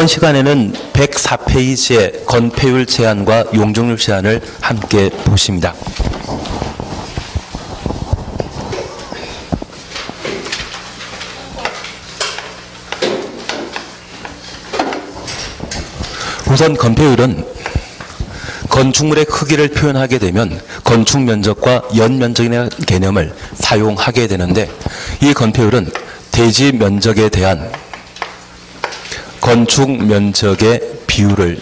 이번 시간에는 104페이지의 건폐율 제한과 용적률 제한을 함께 보십니다. 우선 건폐율은 건축물의 크기를 표현하게 되면 건축 면적과 연면적이라는 개념을 사용하게 되는데, 이 건폐율은 대지 면적에 대한 건축 면적의 비율을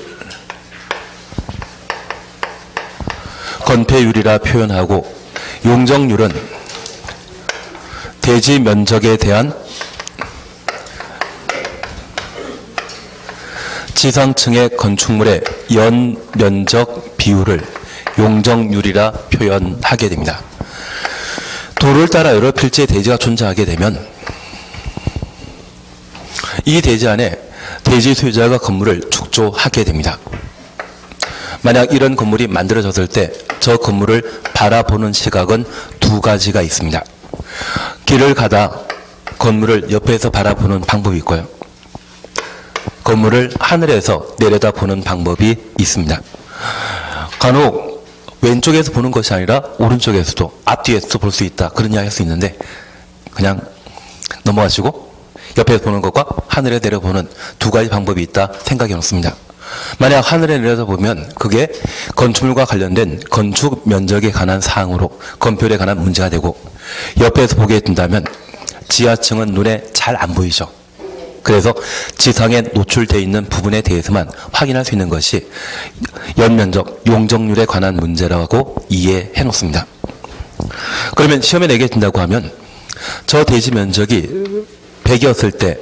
건폐율이라 표현하고, 용적률은 대지 면적에 대한 지상층의 건축물의 연면적 비율을 용적률이라 표현하게 됩니다. 도를 따라 여러 필지의 대지가 존재하게 되면 이 대지 안에 대지 소유자가 건물을 축조하게 됩니다. 만약 이런 건물이 만들어졌을 때 저 건물을 바라보는 시각은 두 가지가 있습니다. 길을 가다 건물을 옆에서 바라보는 방법이 있고요, 건물을 하늘에서 내려다보는 방법이 있습니다. 간혹 왼쪽에서 보는 것이 아니라 오른쪽에서도, 앞뒤에서도 볼 수 있다, 그런 이야기 할 수 있는데, 그냥 넘어가시고 옆에서 보는 것과 하늘에 내려보는 두 가지 방법이 있다 생각해 놓습니다. 만약 하늘에 내려다보면 그게 건축물과 관련된 건축 면적에 관한 사항으로 건폐율에 관한 문제가 되고, 옆에서 보게 된다면 지하층은 눈에 잘 안 보이죠. 그래서 지상에 노출되어 있는 부분에 대해서만 확인할 수 있는 것이 연면적, 용적률에 관한 문제라고 이해해 놓습니다. 그러면 시험에 내게 된다고 하면 저 대지 면적이 100이었을 때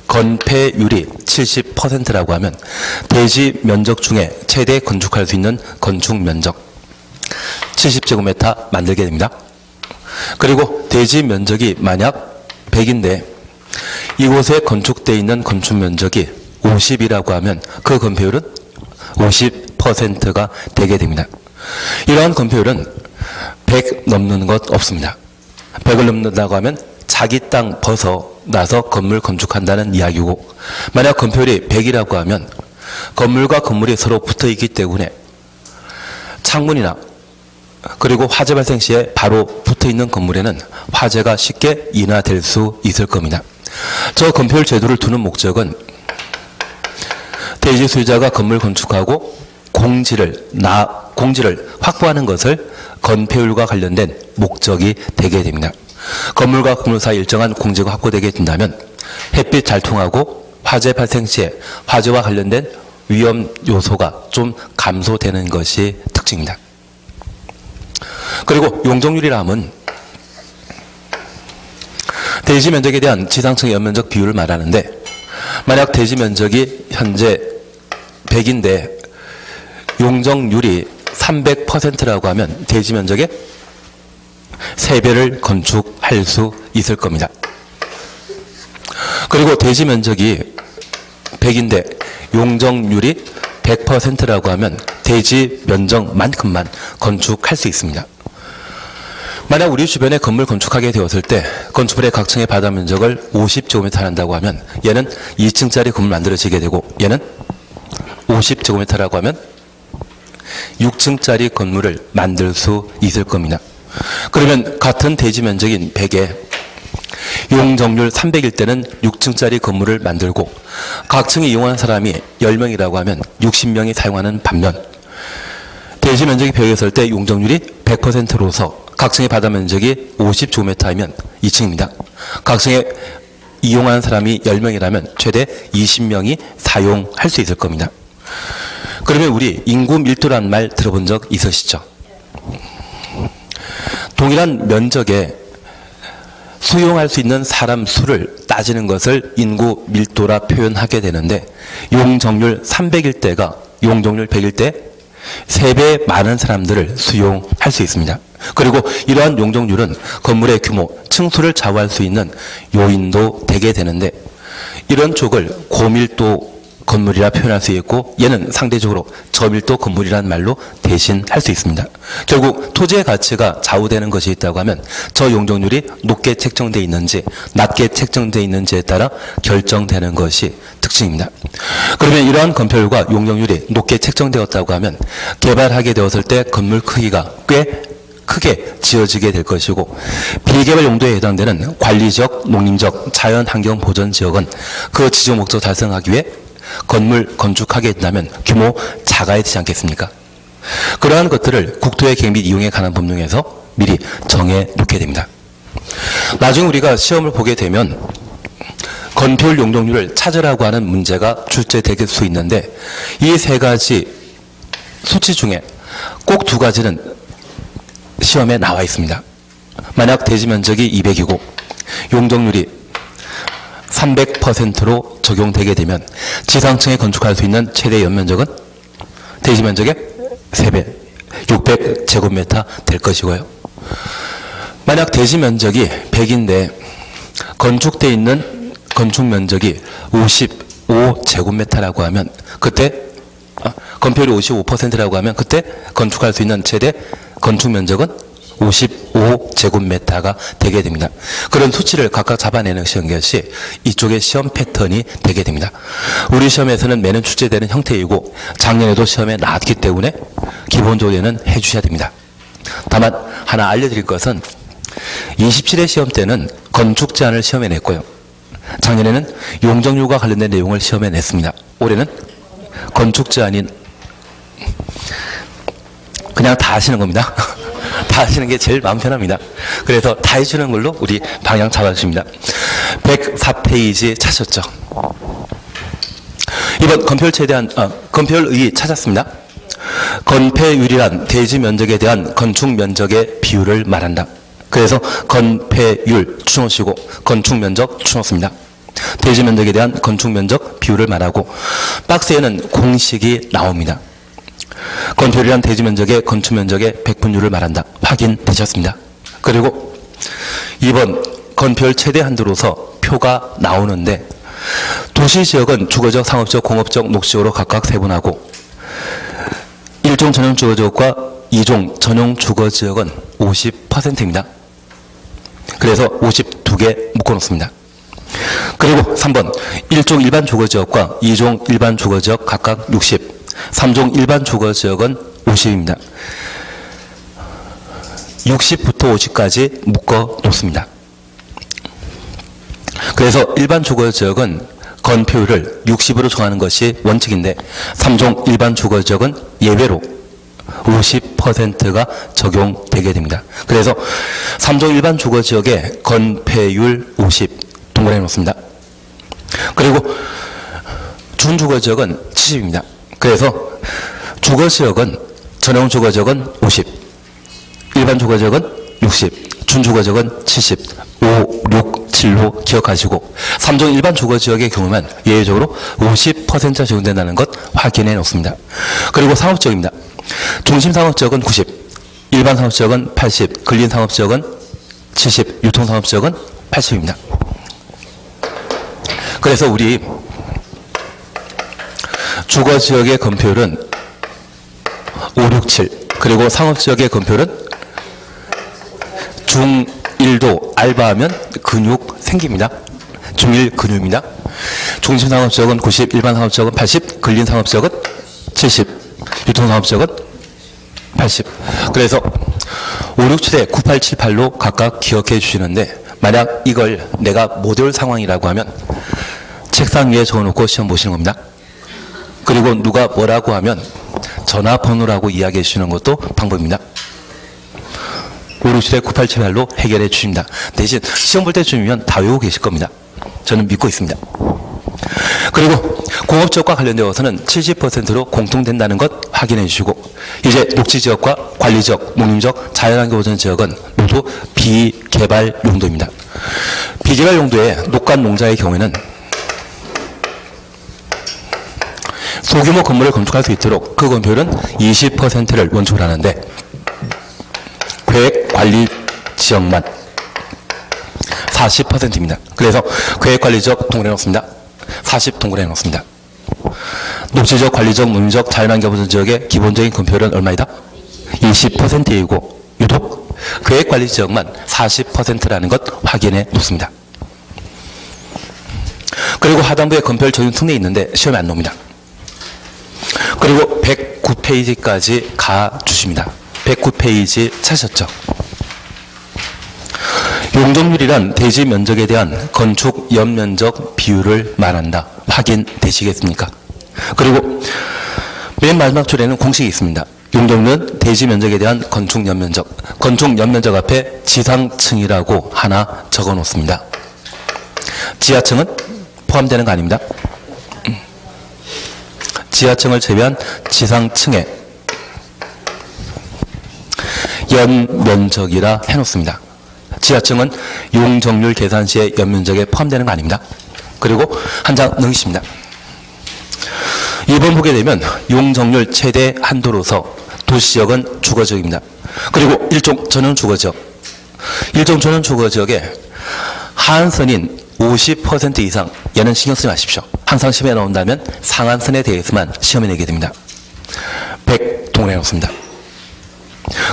건폐율이 70%라고 하면 대지 면적 중에 최대 건축할 수 있는 건축 면적 70제곱미터 만들게 됩니다. 그리고 대지 면적이 만약 100인데 이곳에 건축되어 있는 건축 면적이 50이라고 하면 그 건폐율은 50%가 되게 됩니다. 이러한 건폐율은 100 넘는 것 없습니다. 100을 넘는다고 하면 자기 땅 벗어나서 건물 건축한다는 이야기고, 만약 건폐율이 100이라고 하면 건물과 건물이 서로 붙어 있기 때문에 창문이나 그리고 화재 발생 시에 바로 붙어 있는 건물에는 화재가 쉽게 인하될 수 있을 겁니다. 저 건폐율 제도를 두는 목적은 대지 소유자가 건물 건축하고 공지를 확보하는 것을 건폐율과 관련된 목적이 되게 됩니다. 건물과 건물 사이 일정한 공지가 확보되게 된다면 햇빛 잘 통하고 화재 발생 시에 화재와 관련된 위험 요소가 좀 감소되는 것이 특징입니다. 그리고 용적률이라 함은 대지 면적에 대한 지상층 연면적 비율을 말하는데, 만약 대지 면적이 현재 100인데 용적률이 300%라고 하면 대지 면적의 3배를 건축할 수 있을 겁니다. 그리고 대지 면적이 100인데 용적률이 100%라고 하면 대지 면적만큼만 건축할 수 있습니다. 만약 우리 주변에 건물 건축하게 되었을 때 건축물의 각 층의 바닥 면적을 50제곱미터 한다고 하면 얘는 2층짜리 건물 만들어지게 되고, 얘는 50제곱미터라고 하면 6층짜리 건물을 만들 수 있을 겁니다. 그러면 같은 대지 면적인 100에 용적률 300일 때는 6층짜리 건물을 만들고, 각 층에 이용하는 사람이 10명이라고 하면 60명이 사용하는 반면, 대지 면적이 100이었을 때 용적률이 100%로서 각 층의 바닥 면적이 50제곱미터이면 2층입니다. 각 층에 이용하는 사람이 10명이라면 최대 20명이 사용할 수 있을 겁니다. 그러면 우리 인구 밀도라는 말 들어본 적 있으시죠? 동일한 면적에 수용할 수 있는 사람 수를 따지는 것을 인구 밀도라 표현하게 되는데, 용적률 300일 때가 용적률 100일 때 3배 많은 사람들을 수용할 수 있습니다. 그리고 이러한 용적률은 건물의 규모, 층수를 좌우할 수 있는 요인도 되게 되는데, 이런 쪽을 고밀도 건물이라 표현할 수 있고 얘는 상대적으로 저밀도 건물이라는 말로 대신할 수 있습니다. 결국 토지의 가치가 좌우되는 것이 있다고 하면 저 용적률이 높게 책정되어 있는지 낮게 책정되어 있는지에 따라 결정되는 것이 특징입니다. 그러면 이러한 건폐율과 용적률이 높게 책정되었다고 하면 개발하게 되었을 때 건물 크기가 꽤 크게 지어지게 될 것이고 비개발 용도에 해당되는 관리적, 농림적, 자연환경 보전 지역은 그 지정 목적 달성하기 위해 건물 건축하게 된다면 규모 작아야 되지 않겠습니까? 그러한 것들을 국토의 계획 및 이용에 관한 법령에서 미리 정해 놓게 됩니다. 나중에 우리가 시험을 보게 되면 건폐율 용적률을 찾으라고 하는 문제가 출제될 수 있는데 이 세 가지 수치 중에 꼭 두 가지는 시험에 나와 있습니다. 만약 대지 면적이 200이고 용적률이 300%로 적용되게 되면 지상층에 건축할 수 있는 최대 연면적은 대지 면적의 3배, 600제곱미터 될 것이고요. 만약 대지 면적이 100인데 건축되어 있는 건축 면적이 55제곱미터라고 하면 그때 건폐율이 55%라고 하면 그때 건축할 수 있는 최대 건축 면적은 55제곱미터가 되게 됩니다. 그런 수치를 각각 잡아내는 것이 이쪽의 시험 패턴이 되게 됩니다. 우리 시험에서는 매년 출제되는 형태이고 작년에도 시험에 나왔기 때문에 기본적으로는 해주셔야 됩니다. 다만 하나 알려드릴 것은 27회 시험 때는 건축 제한을 시험에 냈고요. 작년에는 용적률과 관련된 내용을 시험에 냈습니다. 올해는 건축 제한인 그냥 다 하시는 겁니다. 다 하시는 게 제일 마음 편합니다. 그래서 다 해주는 걸로 우리 방향 잡아주십니다. 104페이지 찾으셨죠? 이번 건폐율 최대한 건폐율 의의 찾았습니다. 건폐율이란 대지 면적에 대한 건축 면적의 비율을 말한다. 그래서 건폐율 추놓으시고 건축 면적 추놓습니다. 대지 면적에 대한 건축 면적 비율을 말하고 박스에는 공식이 나옵니다. 건폐율이란 대지 면적의 건축 면적의 백분율을 말한다. 확인되셨습니다. 그리고 2번 건폐율 최대 한도로서 표가 나오는데 도시지역은 주거적, 상업적, 공업적, 녹지적으로 각각 세분하고 1종 전용 주거지역과 2종 전용 주거지역은 50%입니다. 그래서 52개 묶어놓습니다. 그리고 3번 1종 일반 주거지역과 2종 일반 주거지역 각각 60, 3종 일반 주거지역은 50입니다. 60부터 50까지 묶어 놓습니다. 그래서 일반 주거지역은 건폐율을 60으로 정하는 것이 원칙인데 3종 일반 주거지역은 예외로 50%가 적용되게 됩니다. 그래서 3종 일반 주거지역의 건폐율 50 동그라미 놓습니다. 그리고 준주거지역은 70입니다. 그래서 주거지역은 전용 주거지역은 50, 일반 주거지역은 60, 준주거지역은 70, 5, 6, 7로 기억하시고 3종 일반 주거지역의 경우만 예외적으로 50%가 적용된다는 것 확인해 놓습니다. 그리고 상업지역입니다. 중심상업지역은 90, 일반 상업지역은 80, 근린상업지역은 70, 유통상업지역은 80입니다. 그래서 우리 주거지역의 건폐율은 5, 6, 7 그리고 상업지역의 건폐율은 중1도 알바하면 근육 생깁니다. 중1 근육입니다. 중심상업지역은 90, 일반 상업지역은 80, 근린상업지역은 70, 유통상업지역은 80. 그래서 5, 6, 7에 9, 8, 7, 8로 각각 기억해 주시는데 만약 이걸 내가 못 외울 상황이라고 하면 책상 위에 적어놓고 시험 보시는 겁니다. 그리고 누가 뭐라고 하면 전화번호라고 이야기해 주시는 것도 방법입니다. 5, 6, 7에 9, 8, 7, 8로 해결해 주십니다. 대신 시험 볼 때쯤이면 다 외우고 계실 겁니다. 저는 믿고 있습니다. 그리고 공업지역과 관련되어서는 70%로 공통된다는 것 확인해 주시고 이제 녹지지역과 관리지역, 농림지역, 자연환경 보전 지역은 모두 비개발 용도입니다. 비개발 용도의 녹간 농자의 경우에는 소규모 건물을 건축할 수 있도록 그 건폐율은 20%를 원칙으로 하는데 계획관리 지역만 40%입니다. 그래서 계획관리 지역 동그라미 놓습니다. 40 동그라미 놓습니다. 녹지적, 관리적, 농림적, 자연환경 보전 지역의 기본적인 건폐율은 얼마이다? 20%이고 유독 계획관리 지역만 40%라는 것 확인해 놓습니다. 그리고 하단부에 건폐율 적용 특례 있는데 시험에 안 나옵니다. 그리고 109페이지까지 가주십니다. 109페이지 찾으셨죠? 용적률이란 대지 면적에 대한 건축 연면적 비율을 말한다. 확인되시겠습니까? 그리고 맨 마지막 줄에는 공식이 있습니다. 용적률은 대지 면적에 대한 건축 연면적. 건축 연면적 앞에 지상층이라고 하나 적어 놓습니다. 지하층은 포함되는 거 아닙니다. 지하층을 제외한 지상층에 연면적이라 해놓습니다. 지하층은 용적률 계산 시에 연면적에 포함되는 거 아닙니다. 그리고 한 장 넘기십니다. 2번 보게 되면 용적률 최대 한도로서 도시지역은 주거지역입니다. 그리고 일종 전용 주거지역. 일종 전용 주거지역에 하한선인 50% 이상, 얘는 신경 쓰지 마십시오. 항상 시험에 나온다면 상한선에 대해서만 시험에 내게 됩니다. 100 동그라미 놓습니다.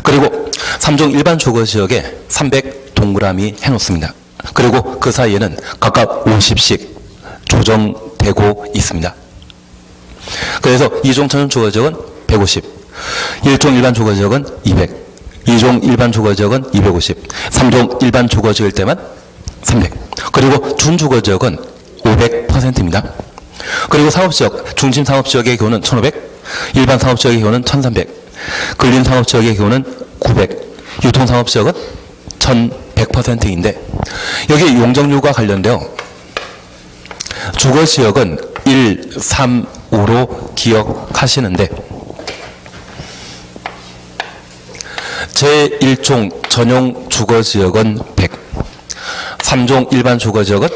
그리고 3종 일반 주거지역에 300 동그라미 해놓습니다. 그리고 그 사이에는 각각 50씩 조정되고 있습니다. 그래서 2종 전용 주거지역은 150, 1종 일반 주거지역은 200, 2종 일반 주거지역은 250, 3종 일반 주거지역일 때만 300, 그리고 준주거지역은 500%입니다. 그리고 상업지역, 중심 상업지역의 경우는 1500, 일반 상업지역의 경우는 1300, 근린 상업지역의 경우는 900, 유통 상업지역은 1100%인데 여기 용적률과 관련되어 주거지역은 1, 3, 5로 기억하시는데 제1종 전용 주거지역은 100, 3종 일반 주거지역은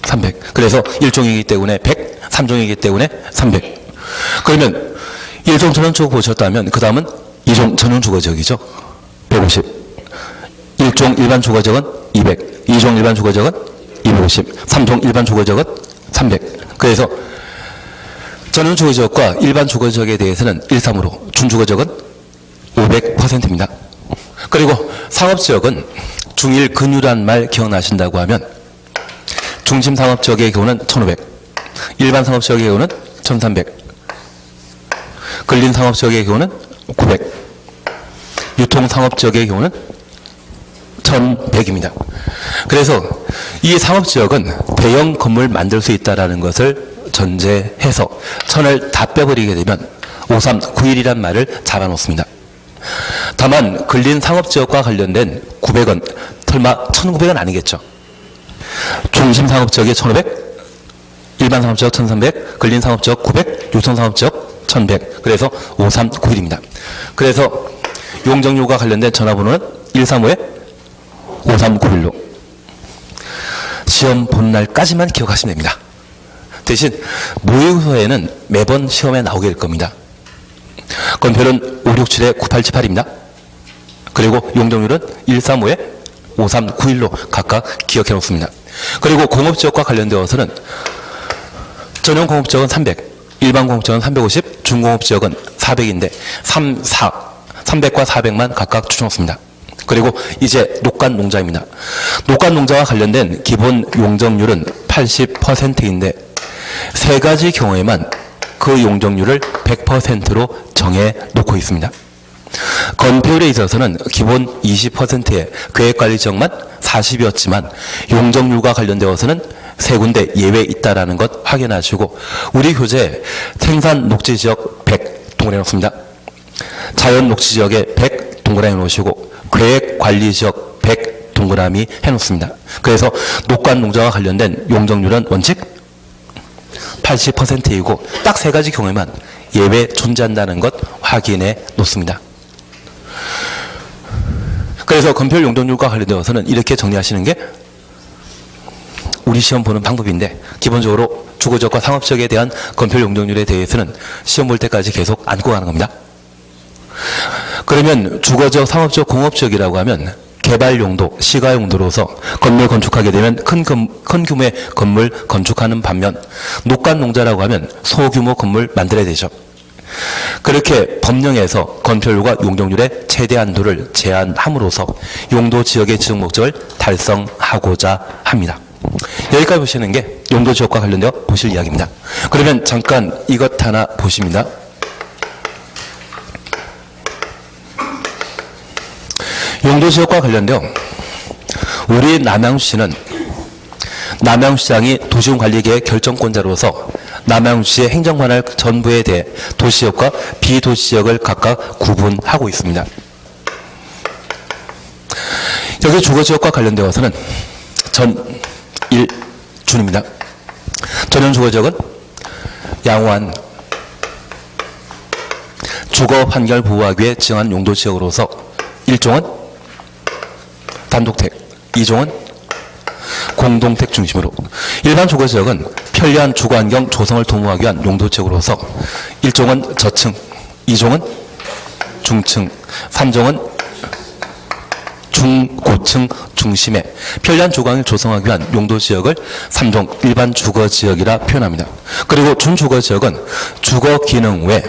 300. 그래서 1종이기 때문에 100, 3종이기 때문에 300. 그러면 1종 전용 주거 보셨다면 그 다음은 2종 전용 주거지역이죠. 150. 1종 일반 주거지역은 200. 2종 일반 주거지역은 250. 3종 일반 주거지역은 300. 그래서 전용 주거지역과 일반 주거지역에 대해서는 1, 3으로, 준주거지역은 500%입니다. 그리고 상업지역은 중일 근유란 말 기억나신다고 하면 중심 상업지역의 경우는 1500, 일반 상업지역의 경우는 1300, 근린 상업지역의 경우는 900, 유통 상업지역의 경우는 1100입니다. 그래서 이 상업지역은 대형 건물 만들 수 있다는 것을 전제해서 1000을 다 빼버리게 되면 5391이란 말을 잡아놓습니다. 다만 근린 상업지역과 관련된 900은 설마 1900은 아니겠죠. 중심 상업지역이 1500, 일반 상업지역 1300, 근린 상업지역 900, 유통 상업지역 1100. 그래서 5391입니다. 그래서 용적률과 관련된 전화번호는 135-5391로 시험 보는 날까지만 기억하시면 됩니다. 대신 모의고사에는 매번 시험에 나오게 될 겁니다. 건폐율은 567-9878입니다. 그리고 용적률은 135-5391로 각각 기억해 놓습니다. 그리고 공업지역과 관련되어서는 전용 공업지역은 300, 일반 공업지역은 350, 중공업지역은 400인데 300과 400만 각각 추천했습니다. 그리고 이제 녹간농자입니다. 녹간농자와 관련된 기본 용적률은 80%인데 세 가지 경우에만 그 용적률을 100%로 정해 놓고 있습니다. 건폐율에 있어서는 기본 20%의 계획관리지역만 40이었지만 용적률과 관련되어서는 세 군데 예외 있다라는 것 확인하시고 우리 교재 생산 녹지지역 100 동그라미 놓습니다. 자연 녹지지역에 100 동그라미 놓으시고 계획관리지역 100 동그라미 해놓습니다. 그래서 녹간농자와 관련된 용적률은 원칙 80%이고 딱 세 가지 경우에만 예외 존재한다는 것 확인해 놓습니다. 그래서 건폐율 용적률과 관련되어서는 이렇게 정리하시는 게 우리 시험 보는 방법인데 기본적으로 주거지역과 상업지역에 대한 건폐율 용적률에 대해서는 시험 볼 때까지 계속 안고 가는 겁니다. 그러면 주거지역, 상업지역, 공업지역이라고 하면 개발 용도, 시가 용도로서 건물 건축하게 되면 큰 규모의 건물 건축하는 반면 녹간 농자라고 하면 소규모 건물 만들어야 되죠. 그렇게 법령에서 건폐율과 용적률의 최대 한도를 제한함으로써 용도 지역의 지정 목적을 달성하고자 합니다. 여기까지 보시는 게 용도 지역과 관련되어 보실 이야기입니다. 그러면 잠깐 이것 하나 보십니다. 용도 지역과 관련되어 우리 남양주시는 남양주시장이 도시군관리계획 결정권자로서 남양주시의 행정관할 전부에 대해 도시지역과 비도시지역을 각각 구분하고 있습니다. 여기 주거지역과 관련되어서는 전1준입니다. 전용 주거지역은 양호한 주거환경보호하기 위해 지정한 용도지역으로서 1종은 단독택, 2종은 공동택 중심으로 일반 주거지역은 편리한 주거환경 조성을 도모하기 위한 용도지역으로서 1종은 저층, 2종은 중층, 3종은 중고층 중심의 편리한 주거환경을 조성하기 위한 용도지역을 3종 일반 주거지역이라 표현합니다. 그리고 준주거지역은 주거기능 외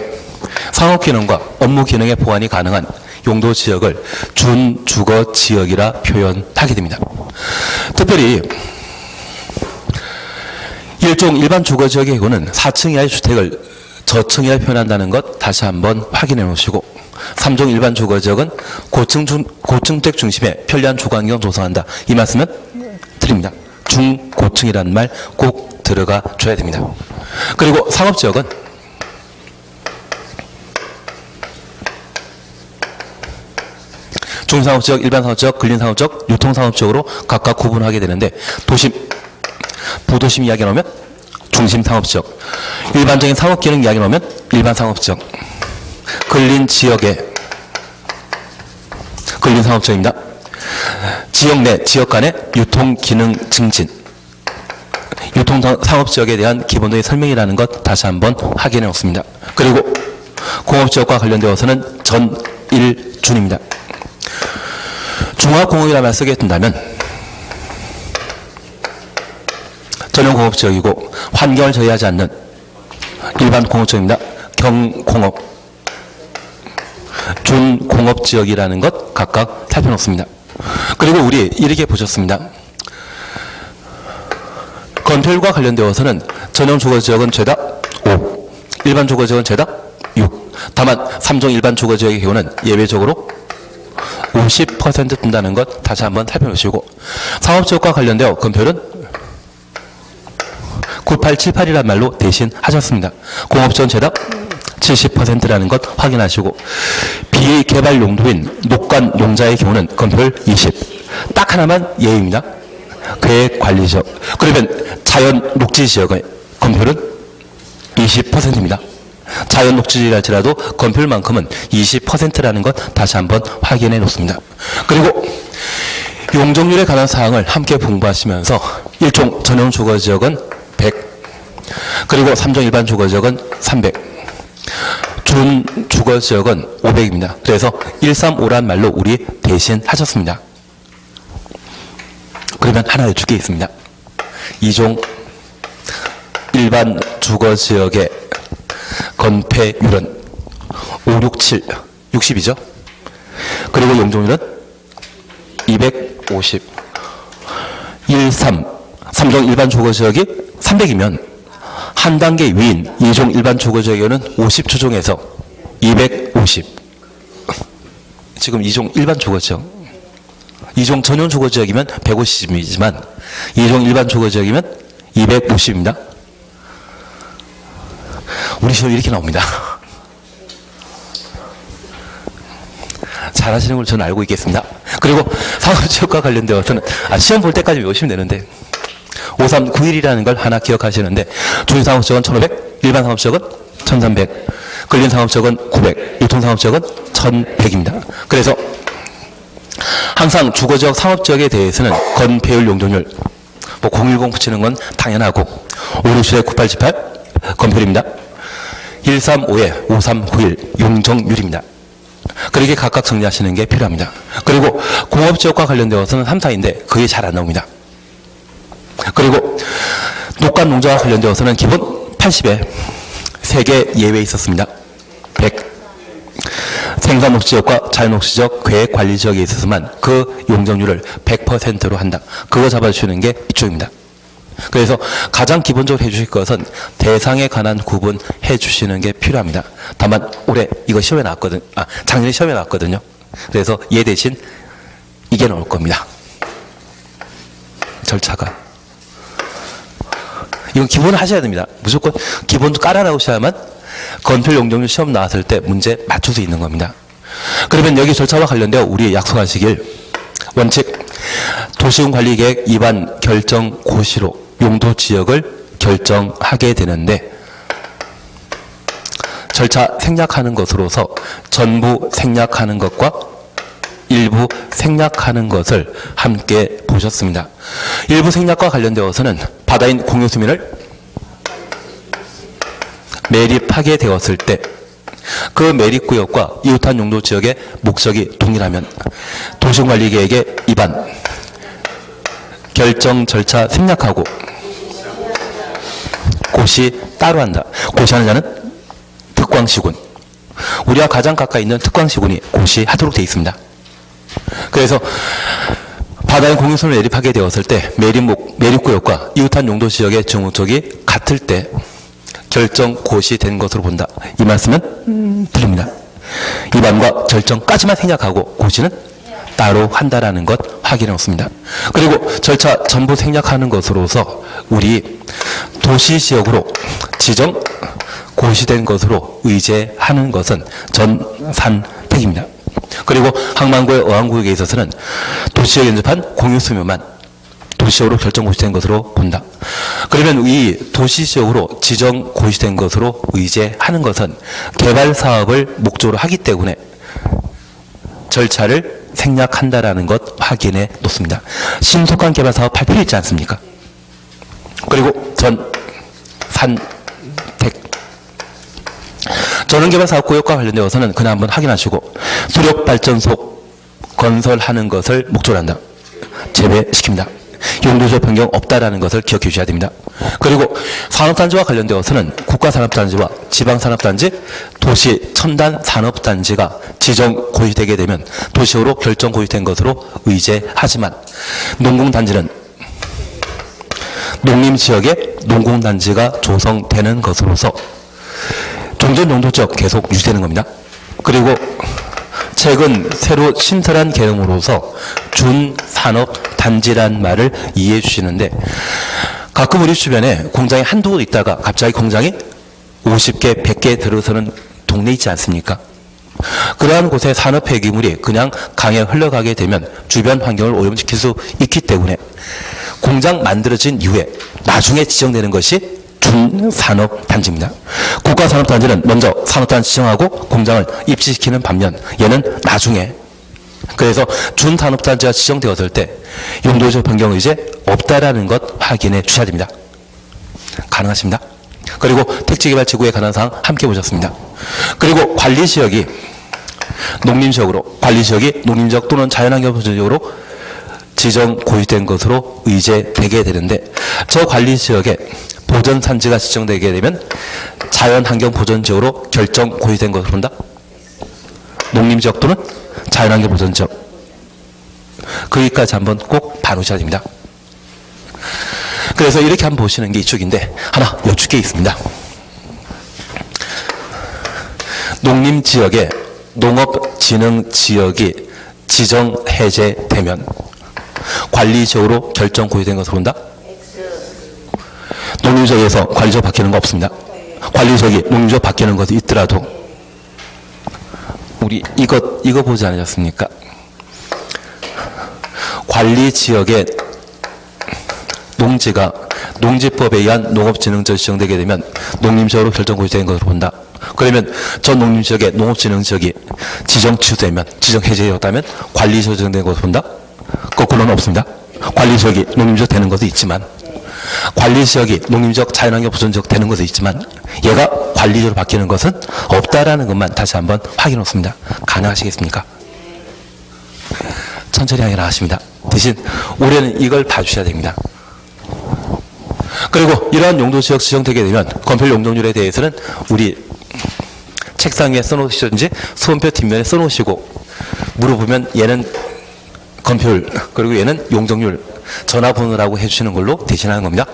상업기능과 업무기능의 보완이 가능한 용도지역을 준주거지역이라 표현하게 됩니다. 특별히 1종 일반 주거지역의 경우는 4층 이하의 주택을 저층이라 표현한다는 것 다시 한번 확인해 놓으시고 3종 일반 주거지역은 고층주택 중심의 편리한 주거환경 조성한다. 이 말씀은 드립니다. 중고층이라는 말 꼭 들어가 줘야 됩니다. 그리고 상업지역은 중상업지역, 일반상업지역, 근린상업지역, 유통상업지역으로 각각 구분하게 되는데 도심, 부도심 이야기 나오면 중심상업지역, 일반적인 상업기능 이야기 나오면 일반상업지역, 근린지역의 근린상업지역입니다. 지역 내, 지역 간의 유통기능 증진, 유통상업지역에 대한 기본적인 설명이라는 것 다시 한번 확인해 놓습니다. 그리고 공업지역과 관련되어서는 전1준입니다. 종합공업이라는 말 쓰게 된다면 전용공업지역이고 환경을 저해하지 않는 일반 공업지역입니다. 경공업, 준공업지역이라는 것 각각 살펴놓습니다. 그리고 우리 이렇게 보셨습니다. 건폐율과 관련되어서는 전용주거지역은 죄다 5, 일반 주거지역은 죄다 6. 다만 3종 일반 주거지역의 경우는 예외적으로 50% 든다는 것 다시 한번 살펴보시고 상업지역과 관련되어 건폐율은 9878이라는 말로 대신 하셨습니다. 공업지역은 죄다 70%라는 것 확인하시고 비개발 용도인 녹간 농자의 경우는 건폐율 20. 딱 하나만 예입니다. 계획관리지역. 그러면 자연 녹지지역의 건폐율은 20%입니다. 자연 녹지지역이랄지라도 건폐율만큼은 20%라는 것 다시 한번 확인해 놓습니다. 그리고 용적률에 관한 사항을 함께 공부하시면서 1종 전용 주거지역은 100, 그리고 3종 일반 주거지역은 300, 준 주거지역은 500입니다. 그래서 135란 말로 우리 대신 하셨습니다. 그러면 하나 여쭐 게 있습니다. 2종 일반 주거지역의 건폐율은 5, 6, 7, 60이죠. 그리고 용적률은 250, 1, 3, 3종 일반 주거지역이 300이면 한 단계 위인 2종 일반 주거지역에는 50주종에서 250. 지금 2종 일반 주거지역, 2종 전용 주거지역이면 150이지만 2종 일반 주거지역이면 250입니다. 우리 시험 이렇게 나옵니다. 잘하시는 걸 저는 알고 있겠습니다. 그리고 상업지역과 관련되어서는 시험 볼 때까지 외우시면 되는데 5391이라는 걸 하나 기억하시는데 중상업지역은 1500, 일반 상업지역은 1300, 근린상업지역은 900, 유통상업지역은 1100입니다. 그래서 항상 주거지역, 상업지역에 대해서는 건폐율, 용적률 010 붙이는 건 당연하고 567에 9878 건폐율입니다. 135에 5391 용적률입니다. 그렇게 각각 정리하시는 게 필요합니다. 그리고 공업지역과 관련되어서는 3, 4인데 그게 잘 안 나옵니다. 그리고 녹감 농자와 관련되어서는 기본 80에 3개 예외 있었습니다. 100. 생산녹지지역과 자연녹지지역, 계획관리지역에 있어서만 그 용적률을 100%로 한다. 그거 잡아주시는 게 이쪽입니다. 그래서 가장 기본적으로 해주실 것은 대상에 관한 구분해 주시는 게 필요합니다. 다만 올해 이거 시험에 나왔거든. 작년에 시험에 나왔거든요. 그래서 얘 대신 이게 나올 겁니다. 절차가. 이건 기본을 하셔야 됩니다. 무조건 기본도 깔아 나오셔야만 건설 용적률 시험 나왔을 때 문제 맞출 수 있는 겁니다. 그러면 여기 절차와 관련되어 우리 약속하시길 원칙 도시군관리계획 입안 결정 고시로 용도 지역을 결정하게 되는데 절차 생략하는 것으로서 전부 생략하는 것과 일부 생략하는 것을 함께 보셨습니다. 일부 생략과 관련되어서는 바다인 공유수민을 매립하게 되었을 때 그 매립구역과 이웃한 용도 지역의 목적이 동일하면 도시관리계획의 입안 결정 절차 생략하고 고시 따로 한다. 고시하는 자는 특광시군. 우리와 가장 가까이 있는 특광시군이 고시하도록 되어 있습니다. 그래서 바다의 공유선을 매립하게 되었을 때 매립구역과 이웃한 용도 지역의 정목적이 같을 때 결정 고시된 것으로 본다. 이 말씀은 틀립니다. 입안과 절정까지만 생략하고 고시는 따로 한다라는 것 확인해 놓습니다. 그리고 절차 전부 생략하는 것으로서 우리 도시지역으로 지정 고시된 것으로 의제하는 것은 전산택입니다. 그리고 항만구의 어항구역에 있어서는 도시지역에 인접한 공유수면만 도시지역으로 결정 고시된 것으로 본다. 그러면 이 도시지역으로 지정 고시된 것으로 의제하는 것은 개발사업을 목적으로 하기 때문에 절차를 생략한다라는 것 확인해 놓습니다. 신속한 개발사업 할 필요 있지 않습니까? 그리고 산택 전원개발사업구역과 관련되어서는 그냥 한번 확인하시고 수력발전소 건설하는 것을 목적으로 한다. 제외시킵니다. 용도지역 변경 없다라는 것을 기억해 주셔야 됩니다. 그리고 산업단지와 관련되어서는 국가산업단지와 지방산업단지, 도시첨단산업단지가 지정 고시되게 되면 도시로 결정 고시된 것으로 의제하지만 농공단지는 농림지역에 농공단지가 조성되는 것으로서 종전용도지역 계속 유지되는 겁니다. 그리고 최근 새로 신설한 개념으로서 준산업단지란 말을 이해해 주시는데 가끔 우리 주변에 공장이 한두 곳 있다가 갑자기 공장이 50개, 100개 들어서는 동네 있지 않습니까? 그러한 곳에 산업 폐기물이 그냥 강에 흘러가게 되면 주변 환경을 오염시킬 수 있기 때문에 공장 만들어진 이후에 나중에 지정되는 것이 준산업단지입니다. 국가산업단지는 먼저 산업단지 지정하고 공장을 입지시키는 반면 얘는 나중에. 그래서 준산업단지가 지정되었을 때 용도지역 변경 의제 없다라는 것 확인해 주셔야 됩니다. 가능하십니다. 그리고 택지개발지구에 관한 사항 함께 보셨습니다. 그리고 관리지역이 농림지역으로, 관리지역이 농림지역 또는 자연환경보전지역으로 지정 고시된 것으로 의제되게 되는데 저 관리지역에 보전산지가 지정되게 되면 자연환경보전지역으로 결정 고시된 것으로 본다. 농림지역 또는 자연환경보전지역. 거기까지 한번 꼭 봐놓으셔야 됩니다. 그래서 이렇게 한번 보시는 게 이쪽인데 하나 여쭙게 있습니다. 농림지역에 농업진흥지역이 지정 해제되면 관리지역으로 결정 고시된 것으로 본다. 농림지역에서 관리지역 바뀌는 거 없습니다. 관리지역이 농림지역 바뀌는 것이 있더라도 우리 이거 보지 않으셨습니까? 관리지역의 농지가 농지법에 의한 농업진흥지역이 지정되게 되면 농림지역으로 결정 고시된 것으로 본다. 그러면 저 농림지역의 농업진흥지역이 지정 취소되면, 지정 해제되었다면 관리지역 지정된 것으로 본다? 거꾸로는 없습니다. 관리지역이 농림지역 되는 것도 있지만 관리지역이 농림지역, 자연환경 보존지역 되는 것은 있지만 얘가 관리지역으로 바뀌는 것은 없다라는 것만 다시 한번 확인해 놓습니다. 가능하시겠습니까? 천천히 하게 나가십니다. 대신 올해는 이걸 봐주셔야 됩니다. 그리고 이러한 용도지역 지정되게 되면 건폐율 용적률에 대해서는 우리 책상 위에 써놓으시든지 수험표 뒷면에 써놓으시고 물어보면 얘는 건폐율 그리고 얘는 용적률 전화번호라고 해주시는 걸로 대신하는 겁니다.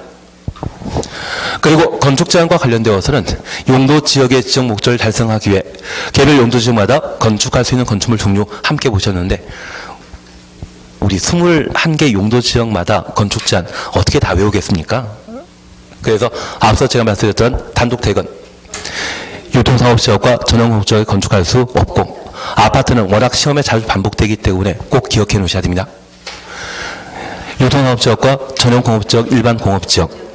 그리고 건축 제한과 관련되어서는 용도 지역의 지정 목적을 달성하기 위해 개별 용도 지역마다 건축할 수 있는 건축물 종류 함께 보셨는데 우리 21개 용도 지역마다 건축 제한 어떻게 다 외우겠습니까? 그래서 앞서 제가 말씀드렸던 단독택은 유통상업지역과 전용공업지역에 건축할 수 없고 아파트는 워낙 시험에 자주 반복되기 때문에 꼭 기억해 놓으셔야 됩니다. 유통상업지역과 전용공업지역, 일반공업지역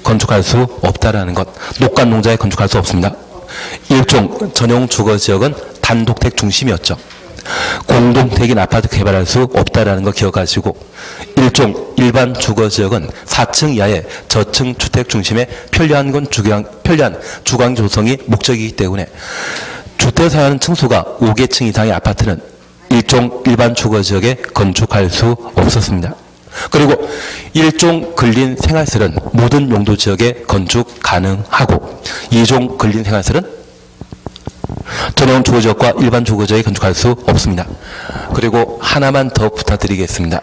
건축할 수 없다라는 것. 녹간농자에 건축할 수 없습니다. 일종 전용주거지역은 단독택 중심이었죠. 공동택인 아파트 개발할 수 없다라는 거 기억하시고 일종 일반 주거지역은 4층 이하의 저층 주택 중심의 편리한 주거 조성이 목적이기 때문에 주택 사용하는 층수가 5개층 이상의 아파트는 일종 일반 주거지역에 건축할 수 없었습니다. 그리고 일종 근린 생활설은 모든 용도지역에 건축 가능하고 이종 근린 생활설은 전용 주거지역과 일반 주거지역에 건축할 수 없습니다. 그리고 하나만 더 부탁드리겠습니다.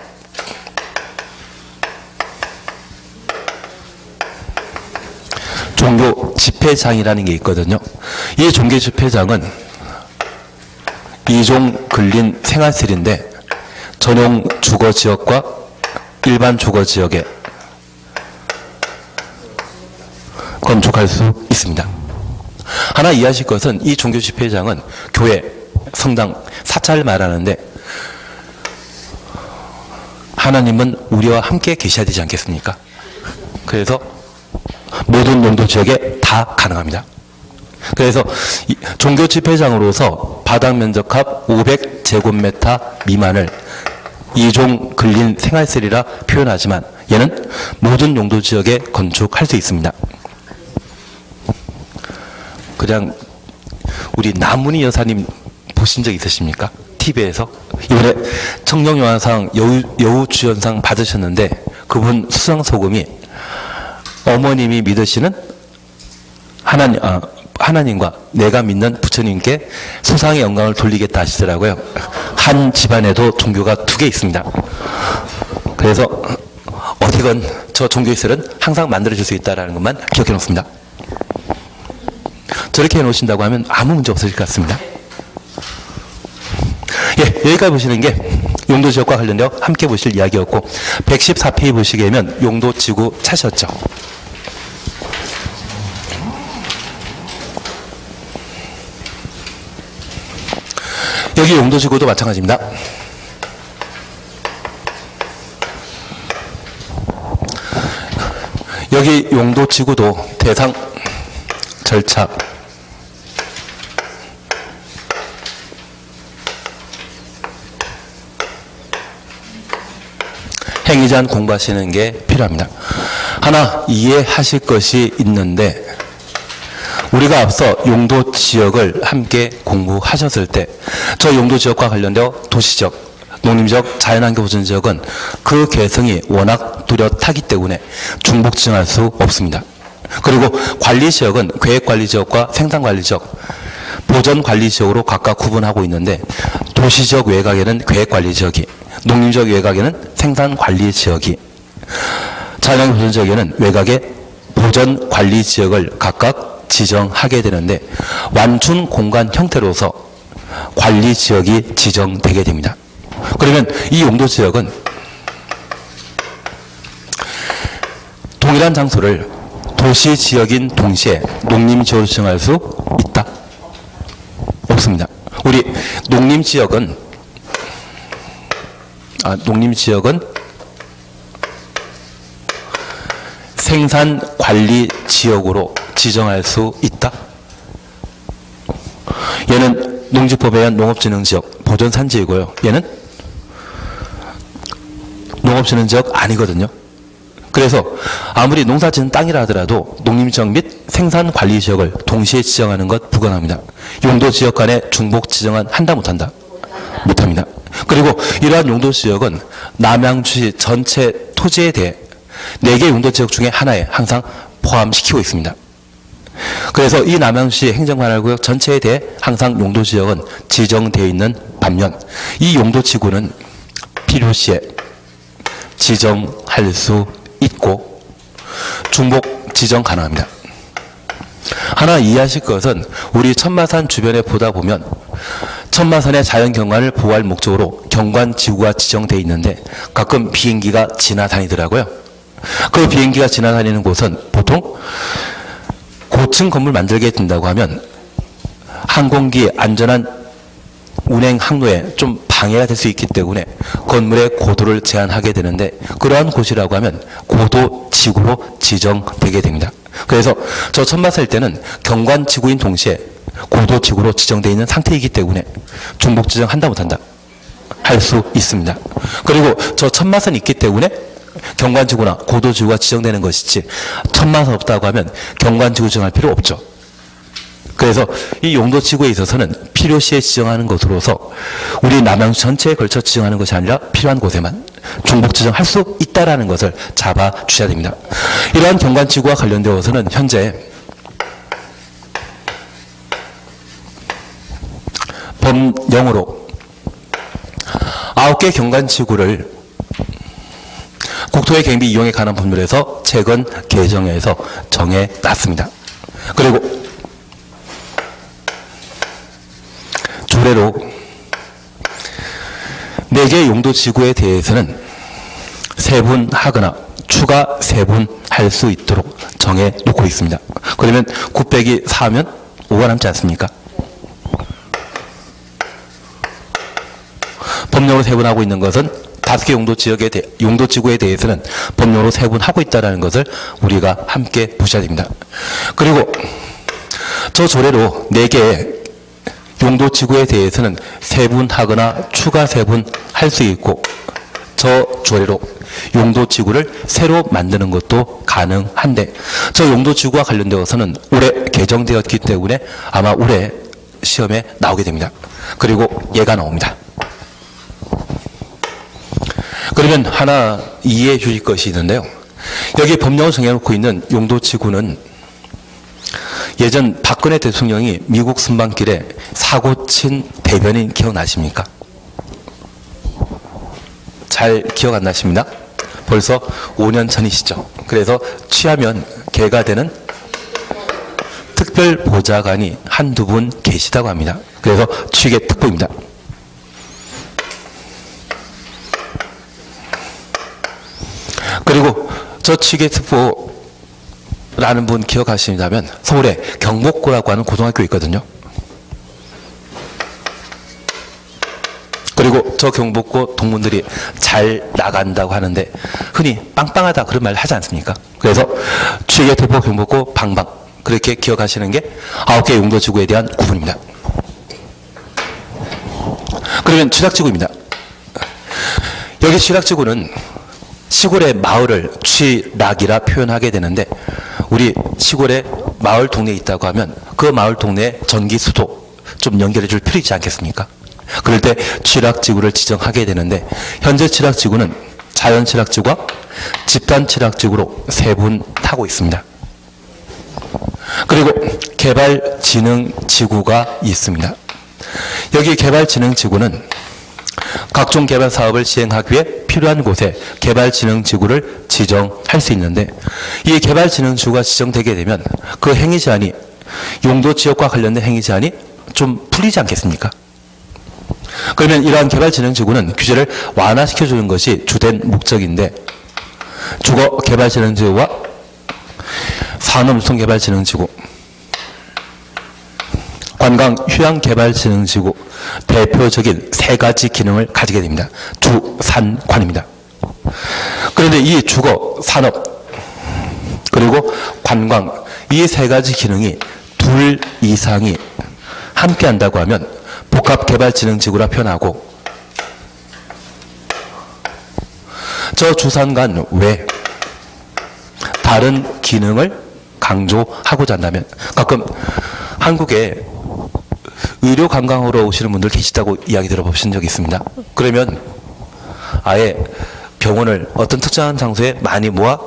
종교 집회장이라는 게 있거든요. 이 종교 집회장은 이종 근린 생활설인데 전용 주거지역과 일반 주거지역에 건축할 수 있습니다. 하나 이해하실 것은 이 종교 집회장은 교회, 성당, 사찰을 말하는데 하나님은 우리와 함께 계셔야 되지 않겠습니까? 그래서 모든 용도 지역에 다 가능합니다. 그래서 종교 집회장으로서 바닥 면적합 500제곱미터 미만을 이종 근린 생활설이라 표현하지만 얘는 모든 용도 지역에 건축할 수 있습니다. 그냥 우리 남문희 여사님 보신 적 있으십니까? TV에서 이번에 청룡영화상 여우주연상 받으셨는데 그분 수상소금이 어머님이 믿으시는 하나님과 내가 믿는 부처님께 수상의 영광을 돌리겠다 하시더라고요. 한 집안에도 종교가 2개 있습니다. 그래서 어떻게건 저 종교시설은 항상 만들어질 수 있다는 것만 기억해 놓습니다. 저렇게 해놓으신다고 하면 아무 문제 없으실 것 같습니다. 예, 여기까지 보시는 게 용도지역과 관련되어 함께 보실 이야기였고 114페이지 보시게 되면 용도지구 차셨죠. 여기 용도지구도 마찬가지입니다. 여기 용도지구도 대상, 절차, 행위 제한 공부하시는 게 필요합니다. 하나 이해하실 것이 있는데 우리가 앞서 용도 지역을 함께 공부하셨을 때 저 용도 지역과 관련되어 도시적, 농림지역, 자연환경 보존지역은 그 개성이 워낙 뚜렷하기 때문에 중복 지정할 수 없습니다. 그리고 관리지역은 계획관리지역과 생산관리지역, 보전관리지역으로 각각 구분하고 있는데 도시지역 외곽에는 계획관리지역이, 농림지역 외곽에는 생산관리지역이, 자연환경 보존지역에는 외곽에 보전관리지역을 각각 지정하게 되는데 완충 공간 형태로서 관리지역이 지정되게 됩니다. 그러면 이 용도지역은 동일한 장소를 도시지역인 동시에 농림지역으로 지정할 수 있다? 없습니다. 우리 농림지역은 생산관리지역으로 지정할 수 있다? 얘는 농지법에 의한 농업진흥지역, 보존산지이고요. 얘는 농업진흥지역 아니거든요. 그래서 아무리 농사 짓는 땅이라 하더라도 농림지역 및 생산관리지역을 동시에 지정하는 것 불가능합니다. 용도지역 간의 중복 지정은 한다 못한다? 못합니다. 그리고 이러한 용도지역은 남양주시 전체 토지에 대해 4개 용도지역 중에 하나에 항상 포함시키고 있습니다. 그래서 이 남양주시 행정관할구역 전체에 대해 항상 용도지역은 지정되어 있는 반면 이 용도지구는 필요시에 지정할 수 있고 중복 지정 가능합니다. 하나 이해하실 것은 우리 천마산 주변에 보다 보면 천마산의 자연경관을 보호할 목적으로 경관지구가 지정되어 있는데 가끔 비행기가 지나다니더라고요. 그 비행기가 지나다니는 곳은 보통 고층 건물 만들게 된다고 하면 항공기 안전한 운행 항로에 좀 방해가 될 수 있기 때문에 건물의 고도를 제한하게 되는데 그러한 곳이라고 하면 고도지구로 지정되게 됩니다. 그래서 저 천마살 때는 경관지구인 동시에 고도지구로 지정되어 있는 상태이기 때문에 중복 지정한다 못한다? 할 수 있습니다. 그리고 저 천마산이 있기 때문에 경관지구나 고도지구가 지정되는 것이지 천마산 없다고 하면 경관지구 지정할 필요 없죠. 그래서 이 용도지구에 있어서는 필요시에 지정하는 것으로서 우리 남양주 전체에 걸쳐 지정하는 것이 아니라 필요한 곳에만 중복 지정할 수 있다는 것을 잡아주셔야 됩니다. 이러한 경관지구와 관련되어서는 현재 법령으로 9개 경관지구를 국토의 경비 이용에 관한 법률에서 최근 개정해서 정해놨습니다. 그리고 조례로 4개 용도지구에 대해서는 세분하거나 추가 세분할 수 있도록 정해놓고 있습니다. 그러면 9 빼기 4하면 5가 남지 않습니까? 법령으로 세분하고 있는 것은 5개 용도지구에 대해서는 법령으로 세분하고 있다는 것을 우리가 함께 보셔야 됩니다. 그리고 저 조례로 4개의 용도지구에 대해서는 세분하거나 추가 세분할 수 있고 저 조례로 용도지구를 새로 만드는 것도 가능한데 저 용도지구와 관련되어서는 올해 개정되었기 때문에 아마 올해 시험에 나오게 됩니다. 그리고 얘가 나옵니다. 그러면 하나 이해해 주실 것이 있는데요. 여기 법령을 정해놓고 있는 용도지구는 예전 박근혜 대통령이 미국 순방길에 사고 친 대변인 기억나십니까? 잘 기억 안 나십니다. 벌써 5년 전이시죠. 그래서 취하면 개가 되는 특별보좌관이 한두 분 계시다고 합니다. 그래서 취계 특보입니다. 그리고 저 취계 특보라는 분 기억하신다면 서울에 경복고라고 하는 고등학교 있거든요. 그리고 저 경복고 동문들이 잘 나간다고 하는데 흔히 빵빵하다 그런 말 하지 않습니까? 그래서 취계 특보 경복고 방방 그렇게 기억하시는 게 9개 용도지구에 대한 구분입니다. 그러면 취락지구입니다. 여기 취락지구는 시골의 마을을 취락이라 표현하게 되는데 우리 시골에 마을 동네에 있다고 하면 그 마을 동네에 전기수도 좀 연결해 줄 필요 있지 않겠습니까? 그럴 때 취락지구를 지정하게 되는데 현재 취락지구는 자연취락지구와 집단취락지구로 세분하고 있습니다. 그리고 개발진흥지구가 있습니다. 여기 개발진흥지구는 각종 개발 사업을 시행하기 위해 필요한 곳에 개발진흥지구를 지정할 수 있는데 이 개발진흥지구가 지정되게 되면 그 행위제한이 용도지역과 관련된 행위제한이 좀 풀리지 않겠습니까? 그러면 이러한 개발진흥지구는 규제를 완화시켜주는 것이 주된 목적인데 주거개발진흥지구와 산업유통개발진흥지구, 관광휴양개발진흥지구 대표적인 3가지 기능을 가지게 됩니다. 주산관입니다. 그런데 이 주거, 산업, 그리고 관광 이 3가지 기능이 둘 이상이 함께한다고 하면 복합개발진흥지구라 표현하고 저 주산관 외 다른 기능을 강조하고자 한다면, 가끔 한국에 의료 관광으로 오시는 분들 계시다고 이야기 들어보신 적이 있습니다. 그러면 아예 병원을 어떤 특정한 장소에 많이 모아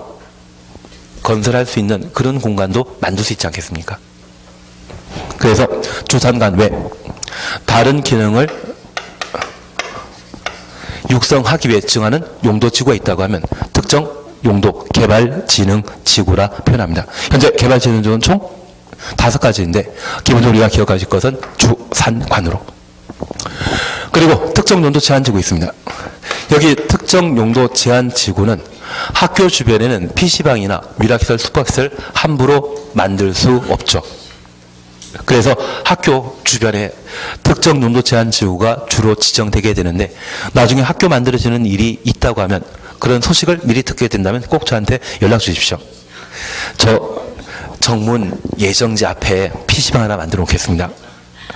건설할 수 있는 그런 공간도 만들 수 있지 않겠습니까? 그래서 주산간 외 다른 기능을 육성하기 위해 증하는 용도지구가 있다고 하면 특정 용도 개발진흥지구라 표현합니다. 현재 개발진흥지구는 총 5가지인데 기본적으로 우리가 기억하실 것은 주산관으로. 그리고 특정 용도 제한지구 있습니다. 여기 특정 용도 제한지구는 학교 주변에는 PC방이나 미락시설, 숙박시설 함부로 만들 수 없죠. 그래서 학교 주변에 특정 용도 제한지구가 주로 지정되게 되는데, 나중에 학교 만들어지는 일이 있다고 하면 그런 소식을 미리 듣게 된다면 꼭 저한테 연락 주십시오. 저 정문 예정지 앞에 PC방 하나 만들어 놓겠습니다.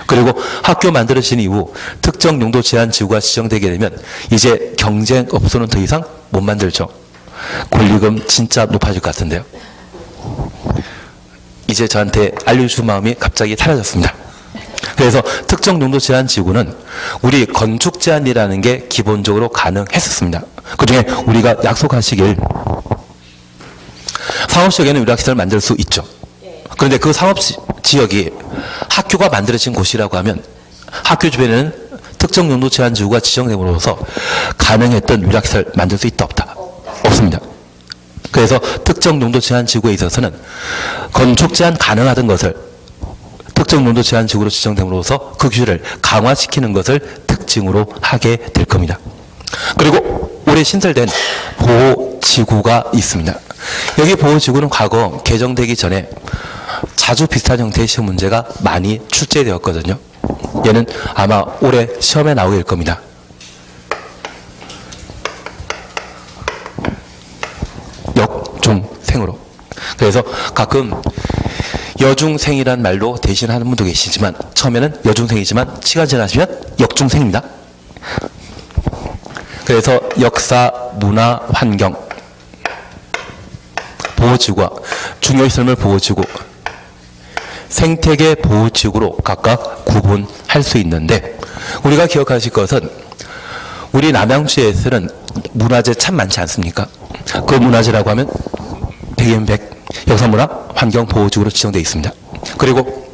그리고 학교 만들어진 이후 특정 용도 제한지구가 지정되게 되면 이제 경쟁업소는 더 이상 못 만들죠. 권리금 진짜 높아질 것 같은데요. 이제 저한테 알려주신 마음이 갑자기 사라졌습니다. 그래서 특정 용도 제한지구는 우리 건축 제한이라는 게 기본적으로 가능했었습니다. 그중에 우리가 약속하시길 상업지역에는 유락시설을 만들 수 있죠. 그런데 그 상업지역이 학교가 만들어진 곳이라고 하면 학교 주변에는 특정 용도 제한지구가 지정됨으로써 가능했던 유락시설 만들 수 있다 없다? 없습니다. 그래서 특정 용도 제한지구에 있어서는 건축 제한 가능하던 것을 특정 용도 제한지구로 지정됨으로써 그 규제를 강화시키는 것을 특징으로 하게 될 겁니다. 그리고 올해 신설된 보호지구가 있습니다. 여기 보호지구는 과거 개정되기 전에 자주 비슷한 형태의 시험 문제가 많이 출제되었거든요. 얘는 아마 올해 시험에 나오게 될 겁니다. 역중생으로. 그래서 가끔 여중생이란 말로 대신하는 분도 계시지만 처음에는 여중생이지만 시간 지나시면 역중생입니다. 그래서 역사, 문화, 환경 보호지구와 중요시설물 보호지구, 생태계 보호지구로 각각 구분할 수 있는데, 우리가 기억하실 것은 우리 남양주에서는 문화재 참 많지 않습니까? 그 문화재라고 하면 백연백 역사문화 환경보호지구로 지정되어 있습니다. 그리고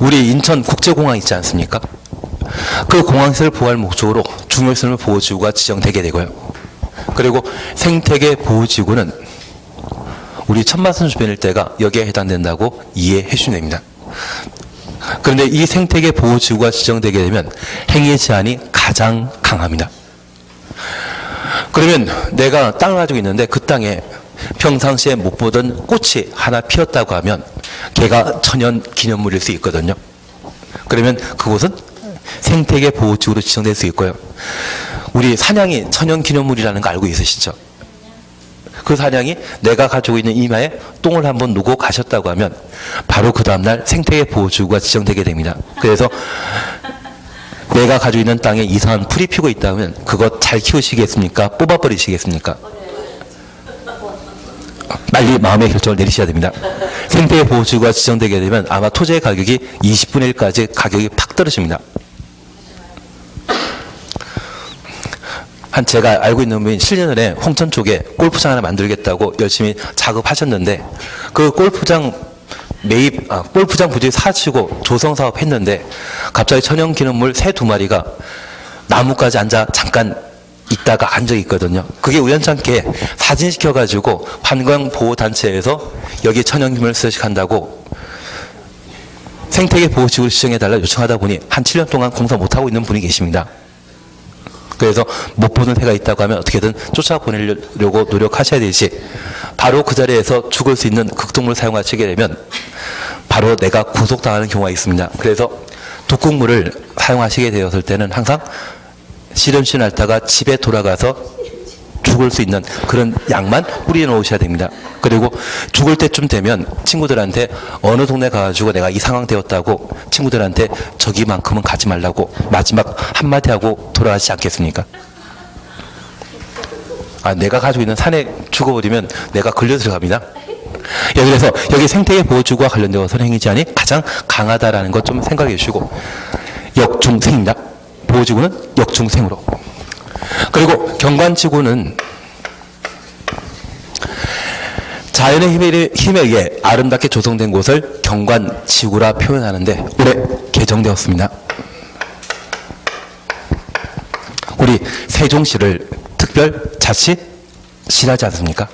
우리 인천국제공항 있지 않습니까? 그 공항시설 보호할 목적으로 중요시설물 보호지구가 지정되게 되고요. 그리고 생태계 보호지구는 우리 천마선 주변 일대가 여기에 해당된다고 이해해 주시면 됩니다. 그런데 이 생태계 보호지구가 지정되게 되면 행위 제한이 가장 강합니다. 그러면 내가 땅을 가지고 있는데 그 땅에 평상시에 못 보던 꽃이 하나 피었다고 하면 걔가 천연기념물일 수 있거든요. 그러면 그곳은 생태계 보호지구로 지정될 수 있고요. 우리 사냥이 천연기념물이라는 거 알고 있으시죠? 그 사냥이 내가 가지고 있는 이마에 똥을 한번 누고 가셨다고 하면 바로 그 다음날 생태계 보호지구가 지정되게 됩니다. 그래서 내가 가지고 있는 땅에 이상한 풀이 피고 있다면 그것 잘 키우시겠습니까? 뽑아버리시겠습니까? 빨리 마음의 결정을 내리셔야 됩니다. 생태계 보호지구가 지정되게 되면 아마 토지의 가격이 20분의 1까지 가격이 팍 떨어집니다. 한 제가 알고 있는 분이 7년 전에 홍천 쪽에 골프장 하나 만들겠다고 열심히 작업하셨는데 그 골프장 골프장 부지 사치고 조성 사업 했는데 갑자기 천연기념물 새 2마리가 나무까지 앉아 잠깐 있다가 앉아 있거든요. 그게 우연찮게 사진 시켜가지고 환경보호단체에서 여기 천연기념물 서식한다고 생태계 보호지구를 지정해달라 요청하다 보니 한 7년 동안 공사 못하고 있는 분이 계십니다. 그래서 못 보는 새가 있다고 하면 어떻게든 쫓아보내려고 노력하셔야 되지, 바로 그 자리에서 죽을 수 있는 극독물을 사용하시게 되면 바로 내가 구속당하는 경우가 있습니다. 그래서 독극물을 사용하시게 되었을 때는 항상 실험실 앓다가 집에 돌아가서 죽을 수 있는 그런 약만 뿌려 놓으셔야 됩니다. 그리고 죽을 때쯤 되면 친구들한테 어느 동네 가가지고 내가 이 상황 되었다고 친구들한테 저기만큼은 가지 말라고 마지막 한마디 하고 돌아가시지 않겠습니까? 내가 가지고 있는 산에 죽어버리면 내가 걸려 들어갑니다. 그래서 여기 생태계 보호지구와 관련되어서는 행위 제한이 가장 강하다라는 것 좀 생각해 주시고, 역중생입니다. 보호지구는 역중생으로. 그리고 경관지구는 자연의 힘에 의해 아름답게 조성된 곳을 경관지구라 표현하는데 올해 개정되었습니다. 우리 세종시를 특별자치시라지 않습니까?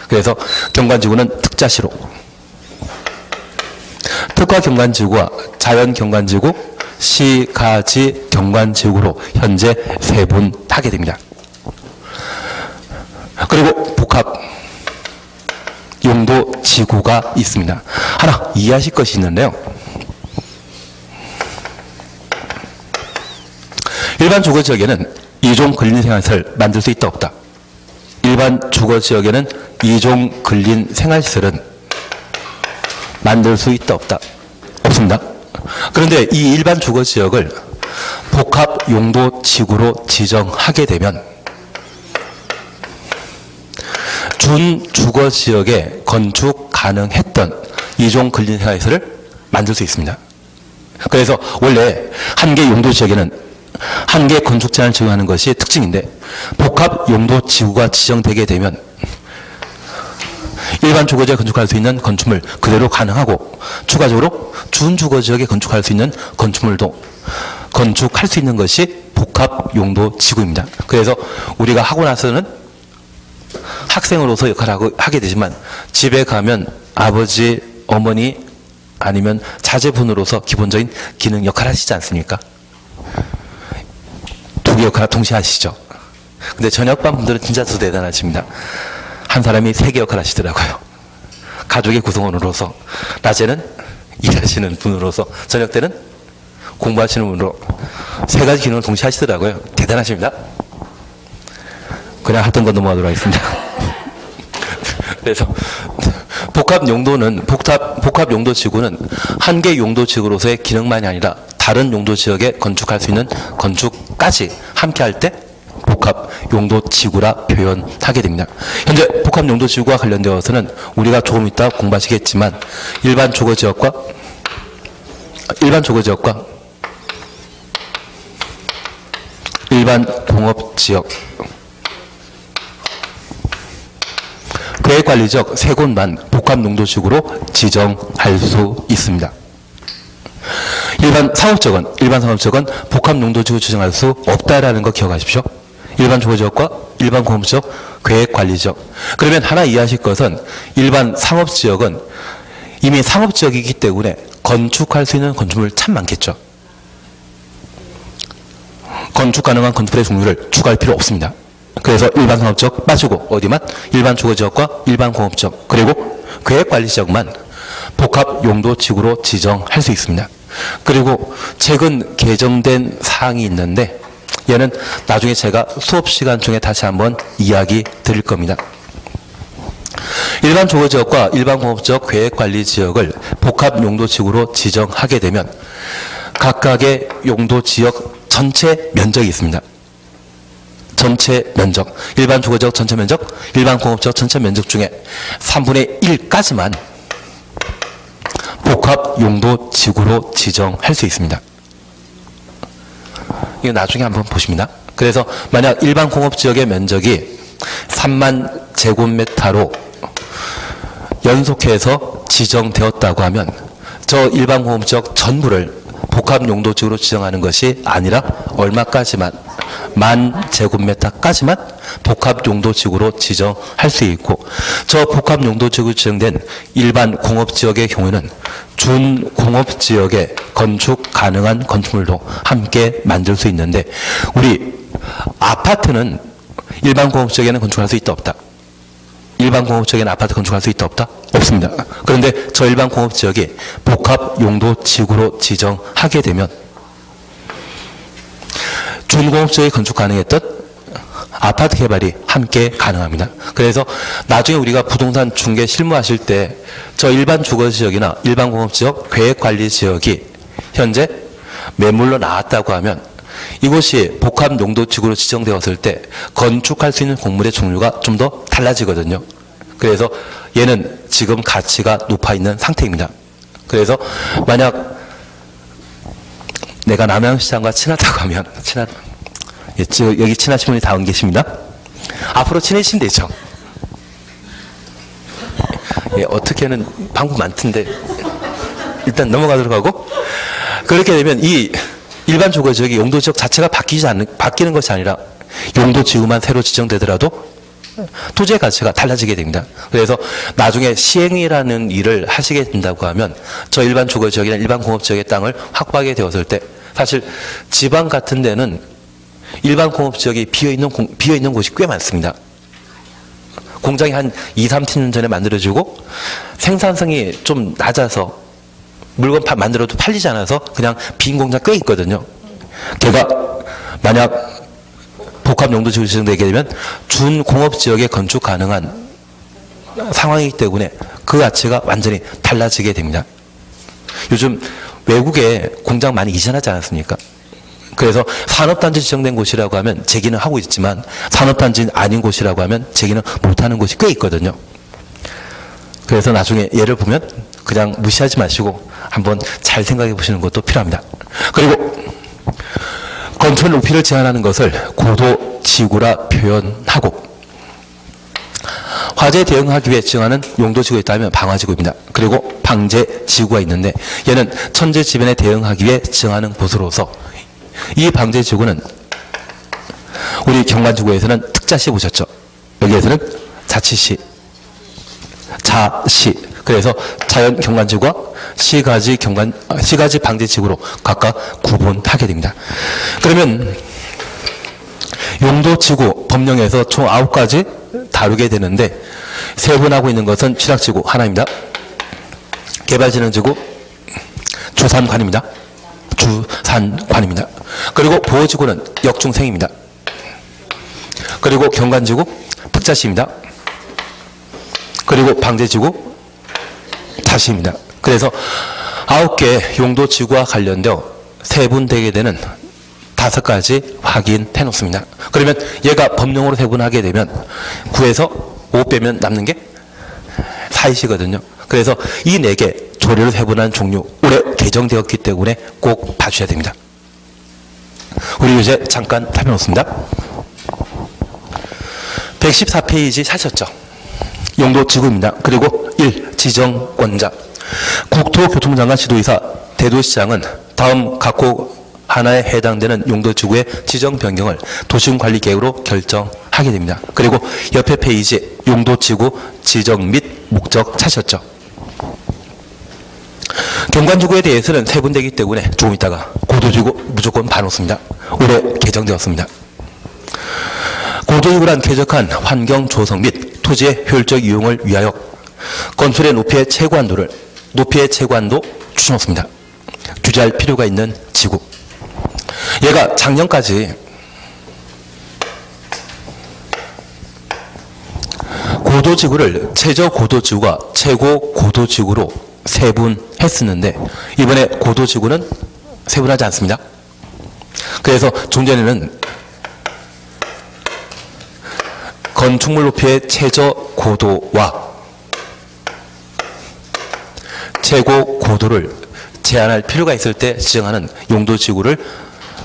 그래서 경관지구는 특자시로, 특화경관지구와 자연경관지구, 시가지 경관지구로 현재 세분하게 됩니다. 그리고 복합 용도지구가 있습니다. 하나 이해하실 것이 있는데요. 일반 주거지역에는 2종 근린생활시설을 만들 수 있다 없다. 일반 주거지역에는 2종 근린생활시설은 만들 수 있다 없다. 없습니다. 그런데 이 일반 주거지역을 복합용도지구로 지정하게 되면 준주거지역에 건축 가능했던 2종 근린생활시설을 만들 수 있습니다. 그래서 원래 한 개 용도지역에는 한 개 건축 제한을 적용하는 것이 특징인데, 복합용도지구가 지정되게 되면 일반 주거지역에 건축할 수 있는 건축물 그대로 가능하고, 추가적으로 준주거지역에 건축할 수 있는 건축물도 건축할 수 있는 것이 복합용도지구입니다. 그래서 우리가 하고 나서는 학생으로서 역할을 하게 되지만 집에 가면 아버지, 어머니 아니면 자제분으로서 기본적인 기능 역할을 하시지 않습니까? 두 개 역할을 동시에 하시죠. 근데 저녁반 분들은 진짜 더 대단하십니다. 한 사람이 3개 역할을 하시더라고요. 가족의 구성원으로서, 낮에는 일하시는 분으로서, 저녁 때는 공부하시는 분으로 3가지 기능을 동시에 하시더라고요. 대단하십니다. 그냥 하던 거 넘어가도록 하겠습니다. 그래서 복합용도지구는 한 개 용도지구로서의 기능만이 아니라 다른 용도지역에 건축할 수 있는 건축까지 함께 할 때 복합용도지구라 표현하게 됩니다. 현재 복합용도지구와 관련되어서는 우리가 조금 이따 공부하시겠지만 일반 주거지역과 일반 공업지역, 계획관리지역 3곳만 복합용도지구로 지정할 수 있습니다. 일반 상업지역은 복합용도지구 지정할 수 없다라는 거 기억하십시오. 일반 주거지역과 일반 공업지역, 계획관리지역. 그러면 하나 이해하실 것은 일반 상업지역은 이미 상업지역이기 때문에 건축할 수 있는 건축물 참 많겠죠. 건축 가능한 건축물의 종류를 추가할 필요 없습니다. 그래서 일반 상업지역 빠지고 어디만? 일반 주거지역과 일반 공업지역, 그리고 계획관리지역만 복합용도지구로 지정할 수 있습니다. 그리고 최근 개정된 사항이 있는데 얘는 나중에 제가 수업시간 중에 다시 한번 이야기 드릴 겁니다. 일반 주거지역과 일반 공업지역, 계획관리지역을 복합용도지구로 지정하게 되면 각각의 용도지역 전체 면적이 있습니다. 전체 면적, 일반 주거지역 전체 면적, 일반 공업지역 전체 면적 중에 3분의 1까지만 복합용도지구로 지정할 수 있습니다. 이거 나중에 한번 보십니다. 그래서 만약 일반 공업지역의 면적이 3만 제곱미터로 연속해서 지정되었다고 하면 저 일반 공업지역 전부를 복합용도지구로 지정하는 것이 아니라 얼마까지만, 10,000 제곱미터까지만 복합용도지구로 지정할 수 있고, 저 복합용도지구 지정된 일반 공업지역의 경우에는 준공업지역에 건축 가능한 건축물도 함께 만들 수 있는데, 우리 아파트는 일반 공업지역에는 건축할 수 있다 없다? 일반 공업지역에는 아파트 건축할 수 있다 없다? 없습니다. 그런데 저 일반 공업지역이 복합용도지구로 지정하게 되면 준공업지역에 건축 가능했던 아파트 개발이 함께 가능합니다. 그래서 나중에 우리가 부동산 중개 실무하실 때 저 일반 주거지역이나 일반 공업지역, 계획관리지역이 현재 매물로 나왔다고 하면 이곳이 복합 용도지구로 지정되었을 때 건축할 수 있는 공물의 종류가 좀 더 달라지거든요. 그래서 얘는 지금 가치가 높아 있는 상태입니다. 그래서 만약 내가 남양시장과 친하다고 하면 예, 여기 친하신 분이 다 안 계십니다. 앞으로 친해지시면 되죠. 예, 어떻게는 방법 많던데 일단 넘어가도록 하고, 그렇게 되면 이 일반 주거지역의 용도지역 자체가 바뀌는 것이 아니라 용도지구만 새로 지정되더라도 토지의 가치가 달라지게 됩니다. 그래서 나중에 시행이라는 일을 하시게 된다고 하면 저 일반 주거지역이나 일반 공업지역의 땅을 확보하게 되었을 때 사실 지방 같은 데는 일반 공업지역이 비어있는 곳이 꽤 많습니다. 공장이 한 2, 3년 전에 만들어지고 생산성이 좀 낮아서 물건 만들어도 팔리지 않아서 그냥 빈 공장 꽤 있거든요. 걔가 만약 복합용도지구 지정되게 되면 준공업지역에 건축 가능한 상황이기 때문에 그 가치가 완전히 달라지게 됩니다. 요즘 외국에 공장 많이 이전하지 않았습니까? 그래서 산업단지 지정된 곳이라고 하면 제기는 하고 있지만 산업단지 아닌 곳이라고 하면 제기는 못하는 곳이 꽤 있거든요. 그래서 나중에 예를 보면 그냥 무시하지 마시고 한번 잘 생각해 보시는 것도 필요합니다. 그리고 건축 높이를 제한하는 것을 고도지구라 표현하고, 화재에 대응하기 위해 지정하는 용도지구가 있다면 방화지구입니다. 그리고 방제지구가 있는데 얘는 천재지변에 대응하기 위해 지정하는 곳으로서 이 방제지구는 우리 경관지구에서는 특자시 보셨죠? 여기에서는 자치시, 자시. 그래서 자연 경관지구와 시가지 방제지구로 각각 구분하게 됩니다. 그러면 용도지구 법령에서 총 9가지 다루게 되는데 세분하고 있는 것은 취락지구 하나입니다. 개발진흥지구 주산관입니다. 그리고 보호지구는 역중생입니다. 그리고 경관지구 특자시입니다. 그리고 방제지구 자시입니다. 그래서 9개 용도지구와 관련되어 세분되게 되는 5가지 확인해 놓습니다. 그러면 얘가 법령으로 세분하게 되면 9에서 5 빼면 남는 게 4이시거든요. 그래서 이 4개 조례로 세분한 종류 올해 개정되었기 때문에 꼭 봐주셔야 됩니다. 우리 이제 잠깐 살펴놓습니다. 114페이지 사셨죠? 용도지구입니다. 그리고 1. 지정권자. 국토교통장관 지도이사 대도시장은 다음 각호 하나에 해당되는 용도지구의 지정 변경을 도시군관리계획으로 결정하게 됩니다. 그리고 옆에 페이지 용도지구 지정 및 목적 찾으셨죠? 경관지구에 대해서는 세분되기 때문에 조금 있다가 고도지구 무조건 봐놓습니다. 올해 개정되었습니다. 고도지구란 쾌적한 환경 조성 및 토지의 효율적 이용을 위하여 건설의 높이의 최고한도 주셔놓습니다. 규제할 필요가 있는 지구. 얘가 작년까지 고도지구를 최저고도지구와 최고고도지구로 세분했었는데 이번에 고도지구는 세분하지 않습니다. 그래서 종전에는 건축물 높이의 최저고도와 최고고도를 제한할 필요가 있을 때 지정하는 용도지구를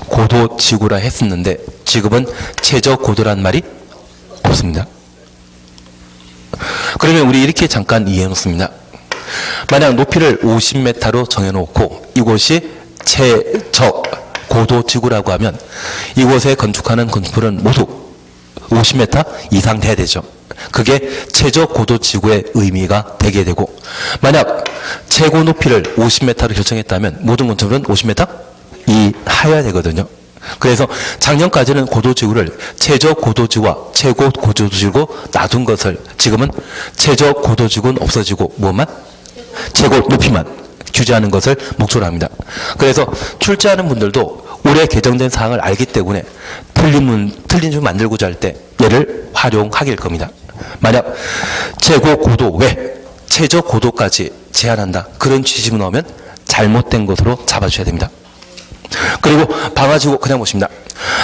고도지구라 했었는데 지금은 최저고도란 말이 없습니다. 그러면 우리 이렇게 잠깐 이해해 놓습니다. 만약 높이를 50m로 정해놓고 이곳이 최저고도지구라고 하면 이곳에 건축하는 건축물은 모두 50m 이상 돼야 되죠. 그게 최저고도지구의 의미가 되게 되고, 만약 최고 높이를 50m로 결정했다면 모든 건축물은 50m 이하여야 되거든요. 그래서 작년까지는 고도지구를 최저고도지구와 최고고도지구로 놔둔 것을 지금은 최저고도지구는 없어지고 무엇만? 최고 높이만 규제하는 것을 목표로 합니다. 그래서 출제하는 분들도 올해 개정된 사항을 알기 때문에 틀린 줄 만들고자 할 때 얘를 활용하길 겁니다. 만약 최고고도 외 최저고도까지 제한한다, 그런 취지로 나오면 잘못된 것으로 잡아주셔야 됩니다. 그리고 방화지구 그냥 보십니다.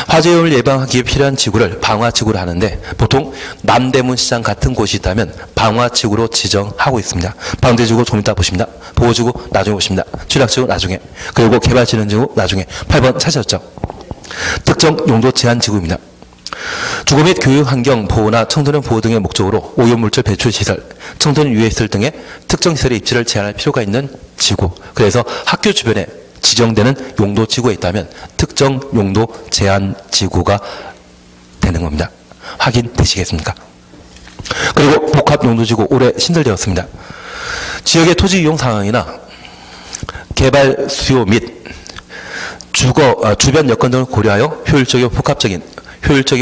화재위험을 예방하기 위해 필요한 지구를 방화지구로 하는데 보통 남대문 시장 같은 곳이 있다면 방화지구로 지정하고 있습니다. 방대지구 좀 이따 보십니다. 보호지구 나중에 보십니다. 취락지구 나중에. 그리고 개발진흥지구 나중에. 8번 찾으셨죠? 특정 용도 제한지구입니다. 주거 및 교육환경 보호나 청소년 보호 등의 목적으로 오염물질 배출 시설, 청소년 유해시설 등의 특정 시설의 입지를 제한할 필요가 있는 지구. 그래서 학교 주변에 지정되는 용도 지구에 있다면 특정 용도 제한 지구가 되는 겁니다. 확인되시겠습니까? 그리고 복합 용도 지구 올해 신설되었습니다. 지역의 토지 이용 상황이나 개발 수요 및 주변 여건 등을 고려하여 효율적이고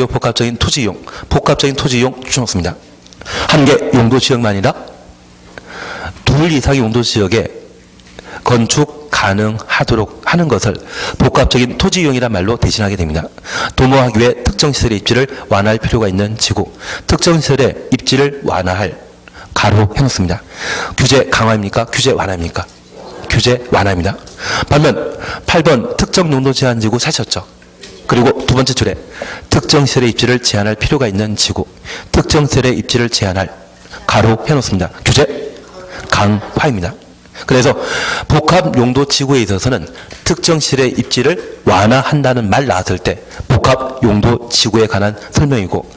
복합적인 토지 이용 추천했습니다. 한 개 용도 지역만이라 둘 이상의 용도 지역에 건축 가능하도록 하는 것을 복합적인 토지 이용이란 말로 대신하게 됩니다. 도모하기 위해 특정 시설의 입지를 완화할 필요가 있는 지구, 특정 시설의 입지를 완화할 가로 해놓습니다. 규제 강화입니까? 규제 완화입니까? 규제 완화입니다. 반면 8번 특정 용도 제한 지구 사셨죠? 그리고 두 번째 줄에 특정 시설의 입지를 제한할 필요가 있는 지구, 특정 시설의 입지를 제한할 가로 해놓습니다. 규제 강화입니다. 그래서 복합 용도 지구에 있어서는 특정 시설의 입지를 완화한다는 말 나왔을 때 복합 용도 지구에 관한 설명이고,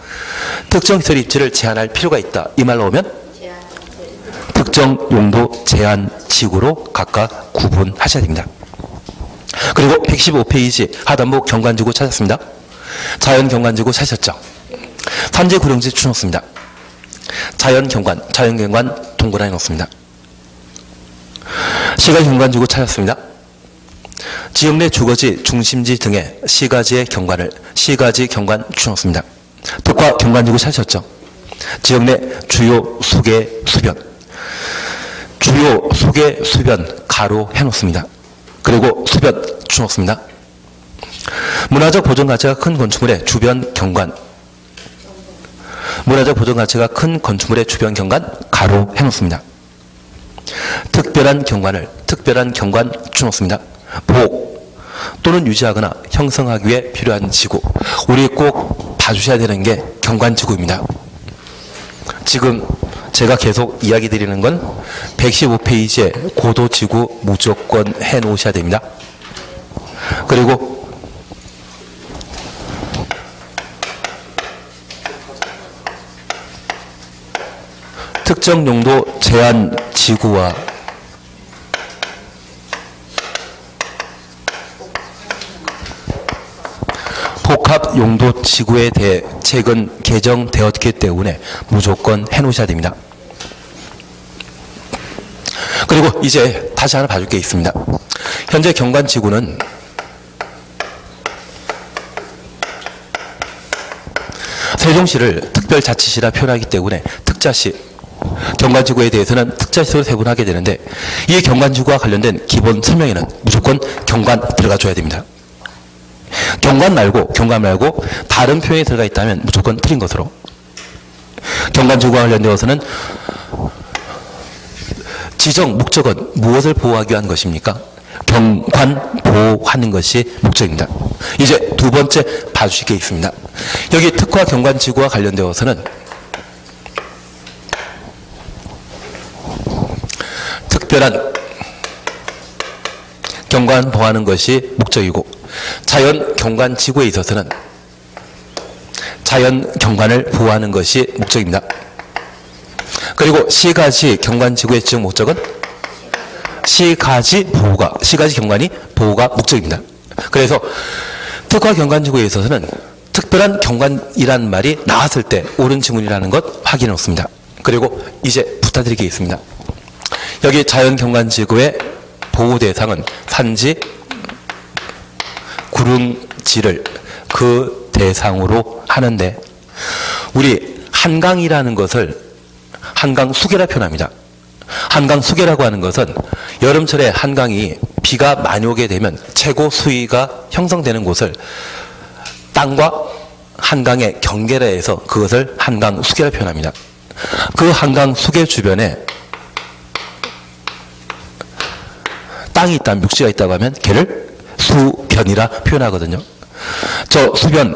특정 시설의 입지를 제한할 필요가 있다 이 말 나오면 특정 용도 제한 지구로 각각 구분하셔야 됩니다. 그리고 115페이지 하단부 경관지구 찾았습니다. 자연경관지구 찾으셨죠? 산지구령지 추천했습니다. 자연경관 동그라미 넣습니다. 시가경관지구 찾았습니다. 지역 내 주거지, 중심지 등의 시가지의 경관을 시가지 경관 추천했습니다. 특화 경관지구 찾으셨죠? 지역 내 주요 수계 수변 가로 해놓습니다. 그리고 수변 추천했습니다. 문화적 보존 가치가 큰 건축물의 주변 경관, 문화적 보존 가치가 큰 건축물의 주변 경관 가로 해놓습니다. 특별한 경관 추천했습니다. 보호 또는 유지하거나 형성하기 위해 필요한 지구, 우리 꼭 봐주셔야 되는 게 경관지구입니다. 지금 제가 계속 이야기 드리는 건 115페이지에 고도지구 무조건 해놓으셔야 됩니다. 그리고 특정 용도 제한 지구와 복합 용도 지구에 대해 최근 개정되었기 때문에 무조건 해놓으셔야 됩니다. 그리고 이제 다시 하나 봐줄 게 있습니다. 현재 경관지구는 세종시를 특별자치시라 표현하기 때문에 특자시, 경관지구에 대해서는 특자시로 세분하게 되는데, 이 경관지구와 관련된 기본 설명에는 무조건 경관 들어가 줘야 됩니다. 경관 말고 다른 표현이 들어가 있다면 무조건 틀린 것으로. 경관지구와 관련되어서는 지정 목적은 무엇을 보호하기 위한 것입니까? 경관 보호하는 것이 목적입니다. 이제 두 번째 봐주실 게 있습니다. 여기 특화 경관지구와 관련되어서는 특별한 경관 보호하는 것이 목적이고, 자연 경관지구에 있어서는 자연 경관을 보호하는 것이 목적입니다. 그리고 시가지 경관지구의 지정 목적은 시가지 경관이 보호가 목적입니다. 그래서 특화 경관지구에 있어서는 특별한 경관이라는 말이 나왔을 때 옳은 지문이라는 것 확인해 놓습니다. 그리고 이제 부탁드릴 게 있습니다. 여기 자연 경관지구의 보호 대상은 산지, 구릉지를 그 대상으로 하는데, 우리 한강이라는 것을 한강수계라 표현합니다. 한강수계라고 하는 것은 여름철에 한강이 비가 많이 오게 되면 최고 수위가 형성되는 곳을 땅과 한강의 경계라 해서 그것을 한강수계라 표현합니다. 그 한강수계 주변에 땅이 있다면, 육지가 있다고 하면 걔를 수변이라 표현하거든요. 저 수변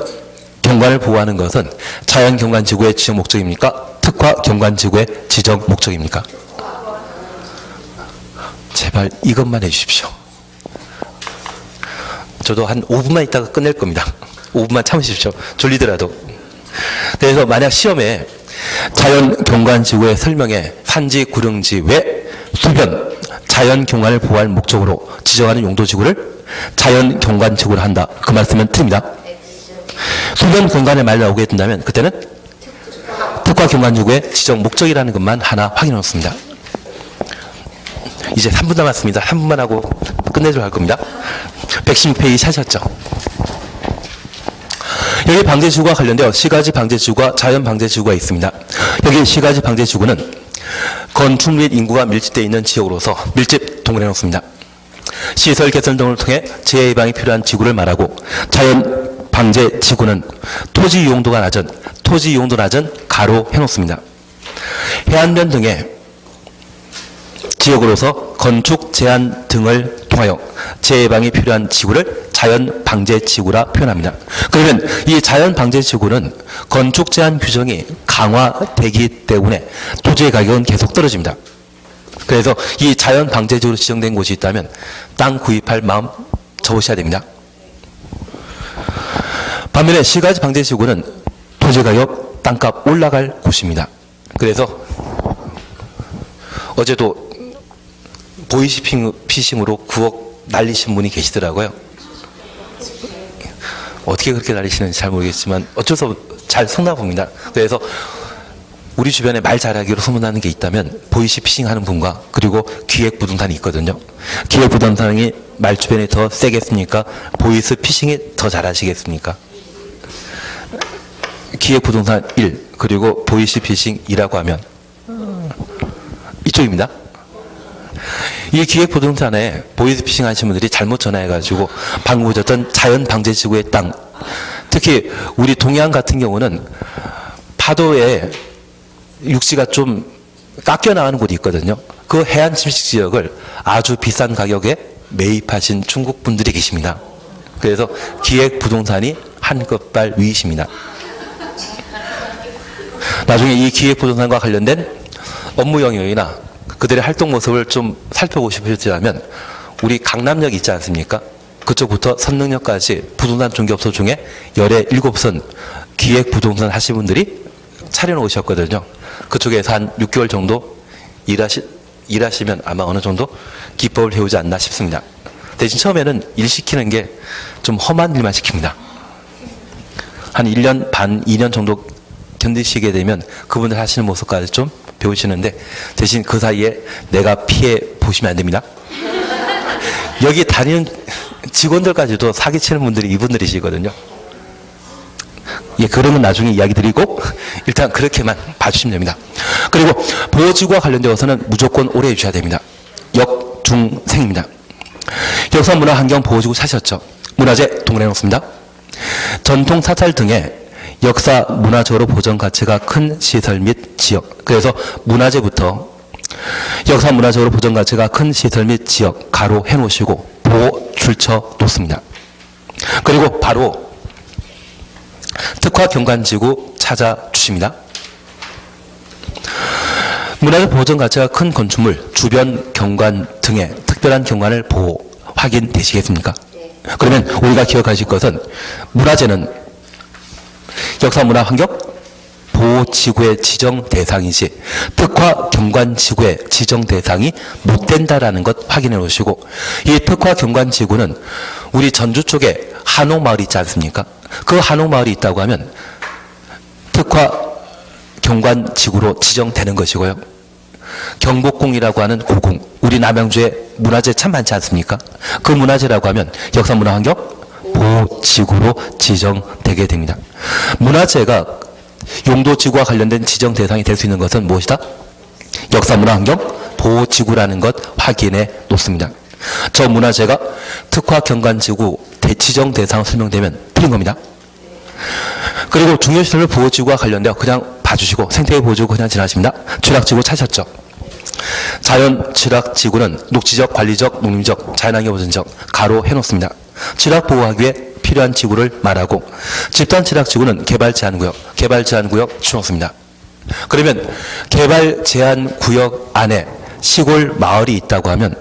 경관을 보호하는 것은 자연경관지구의 지정 목적입니까? 특화경관지구의 지정 목적입니까? 제발 이것만 해주십시오. 저도 한 5분만 있다가 끝낼 겁니다. 5분만 참으십시오. 졸리더라도. 그래서 만약 시험에 자연경관지구의 설명에 산지, 구릉지 외 수변, 자연경관을 보호할 목적으로 지정하는 용도지구를 자연경관지구로 한다. 그 말씀은 틀립니다. 수변 경관에 말 나오게 된다면 그때는 특화경관지구의 지정 목적이라는 것만 하나 확인해 놓습니다. 이제 3분 남았습니다. 3분만 하고 끝내도록 할 겁니다. 116페이지 찾으셨죠? 여기 방제지구와 관련되어 시가지 방제지구와 자연 방제지구가 있습니다. 여기 시가지 방제지구는 건축 및 인구가 밀집되어 있는 지역으로서 밀집 동원해 놓습니다. 시설 개선 등을 통해 재해 예방이 필요한 지구를 말하고, 자연 방제 지구는 토지 이용도가 낮은, 토지 이용도 낮은 가로 해놓습니다. 해안변 등의 지역으로서 건축 제한 등을 통하여 재해 예방이 필요한 지구를 자연 방제 지구라 표현합니다. 그러면 이 자연 방제 지구는 건축 제한 규정이 강화되기 때문에 토지의 가격은 계속 떨어집니다. 그래서 이 자연 방제 지구로 지정된 곳이 있다면 땅 구입할 마음 접으셔야 됩니다. 반면에 시가지 방제 지구는 토지 가격, 땅값 올라갈 곳입니다. 그래서 어제도 보이스피싱으로 9억 날리신 분이 계시더라고요. 어떻게 그렇게 날리시는지 잘 모르겠지만 어쩔 수 없이 잘 속나 봅니다. 그래서 우리 주변에 말 잘하기로 소문나는 게 있다면 보이스피싱 하는 분과 그리고 기획부동산이 있거든요. 기획부동산이 말 주변에 더 세겠습니까? 보이스피싱이 더 잘하시겠습니까? 기획부동산 1 그리고 보이스피싱 2라고 하면 이쪽입니다. 이 기획부동산에 보이스피싱 하시는 분들이 잘못 전화해가지고 방금 보셨던 자연방제지구의 땅, 특히 우리 동해안 같은 경우는 파도에 육지가 좀 깎여 나가는 곳이 있거든요. 그 해안 침식 지역을 아주 비싼 가격에 매입하신 중국 분들이 계십니다. 그래서 기획부동산이 한 끗발 위이십니다. 나중에 이 기획부동산과 관련된 업무 영역이나 그들의 활동 모습을 좀 살펴보시면 우리 강남역 있지 않습니까? 그쪽부터 선릉역까지 부동산 중개업소 중에 열의 7선 기획부동산 하신 분들이 차려놓으셨거든요. 그쪽에서 한 6개월 정도 일하시면 아마 어느 정도 기법을 배우지 않나 싶습니다. 대신 처음에는 일 시키는 게 좀 험한 일만 시킵니다. 한 1년 반, 2년 정도 견디시게 되면 그분들 하시는 모습까지 좀 배우시는데 대신 그 사이에 내가 피해 보시면 안 됩니다. 여기 다니는 직원들까지도 사기치는 분들이 이분들이시거든요. 예, 그러면 나중에 이야기 드리고 일단 그렇게만 봐주시면 됩니다. 그리고 보호지구와 관련되어서는 무조건 오래 해주셔야 됩니다. 역중생입니다. 역사문화환경보호지구 사셨죠? 문화재 동원해 놓습니다. 전통 사찰 등의 역사 문화적으로 보전 가치가 큰 시설 및 지역, 그래서 문화재부터 역사 문화적으로 보전 가치가 큰 시설 및 지역 가로 해놓으시고 보호 줄쳐 놓습니다. 그리고 바로 특화경관지구 찾아주십니다. 문화적 보전 가치가 큰 건축물, 주변 경관 등의 특별한 경관을 보호 확인되시겠습니까? 그러면 우리가 기억하실 것은 문화재는 역사문화환경 보호지구의 지정 대상이지 특화경관지구의 지정 대상이 못 된다라는 것 확인해 놓으시고, 이 특화경관지구는 우리 전주 쪽에 한옥마을이 있지 않습니까? 그 한옥마을이 있다고 하면 특화경관지구로 지정되는 것이고요. 경복궁이라고 하는 고궁, 우리 남양주에 문화재 참 많지 않습니까? 그 문화재라고 하면 역사문화환경 보호지구로 지정되게 됩니다. 문화재가 용도지구와 관련된 지정 대상이 될 수 있는 것은 무엇이다? 역사문화환경 보호지구라는 것 확인해 놓습니다. 저 문화재가 특화경관지구 지정 대상 설명되면 틀린 겁니다. 그리고 중요시설 보호지구와 관련되어 그냥 봐주시고 생태계 보호지구 그냥 지나십니다. 취락지구 찾으셨죠? 자연 취락지구는 녹지적, 관리적, 농림적, 자연환경 보전적 가로 해놓습니다. 지락보호하기 위해 필요한 지구를 말하고 집단지락지구는 개발제한구역 추정수입니다. 그러면 개발제한구역 안에 시골 마을이 있다고 하면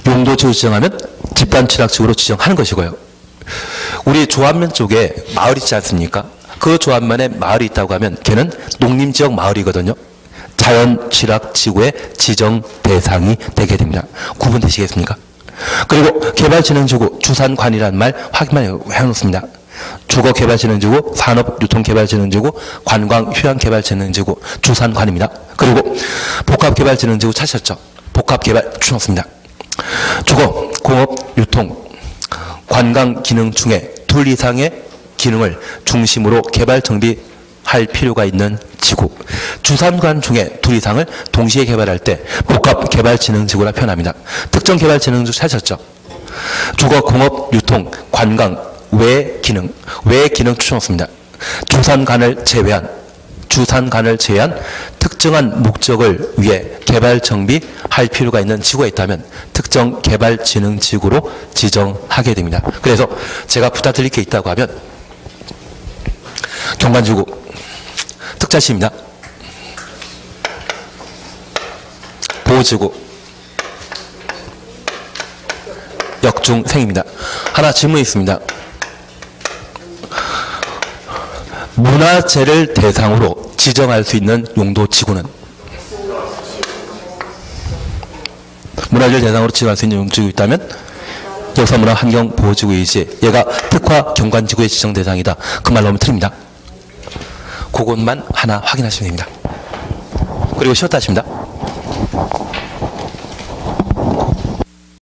용도지구 지정하면 집단지락지구로 지정하는 것이고요. 우리 조안면 쪽에 마을 있지 않습니까? 그 조안면에 마을이 있다고 하면 걔는 농림지역 마을이거든요. 자연지락지구의 지정 대상이 되게 됩니다. 구분되시겠습니까? 그리고 개발진흥지구 주산관이라는 말 확인만 해놓습니다. 주거개발진흥지구, 산업유통개발진흥지구, 관광휴양개발진흥지구, 주산관입니다. 그리고 복합개발진흥지구 찾으셨죠? 복합개발 추정습니다. 주거, 공업, 유통, 관광기능 중에 둘 이상의 기능을 중심으로 개발 정비할 필요가 있는 지구, 주산관 중에 둘 이상을 동시에 개발할 때 복합개발진흥지구라 표현합니다. 특정 개발진흥지구 찾으셨죠? 주거, 공업, 유통, 관광, 외기능 추정습니다. 주산관을 제외한 특정한 목적을 위해 개발 정비할 필요가 있는 지구가 있다면 특정 개발진흥지구로 지정하게 됩니다. 그래서 제가 부탁드릴 게 있다고 하면 경관지구 특자시입니다. 보호지구 역중생입니다. 하나 질문이 있습니다. 문화재를 대상으로 지정할 수 있는 용도지구는? 문화재를 대상으로 지정할 수 있는 용도지구 있다면 역사문화 환경보호지구이지 얘가 특화 경관지구의 지정 대상이다. 그 말로 하면 틀립니다. 그것만 하나 확인하시면 됩니다. 그리고 쉬었다 하십니다.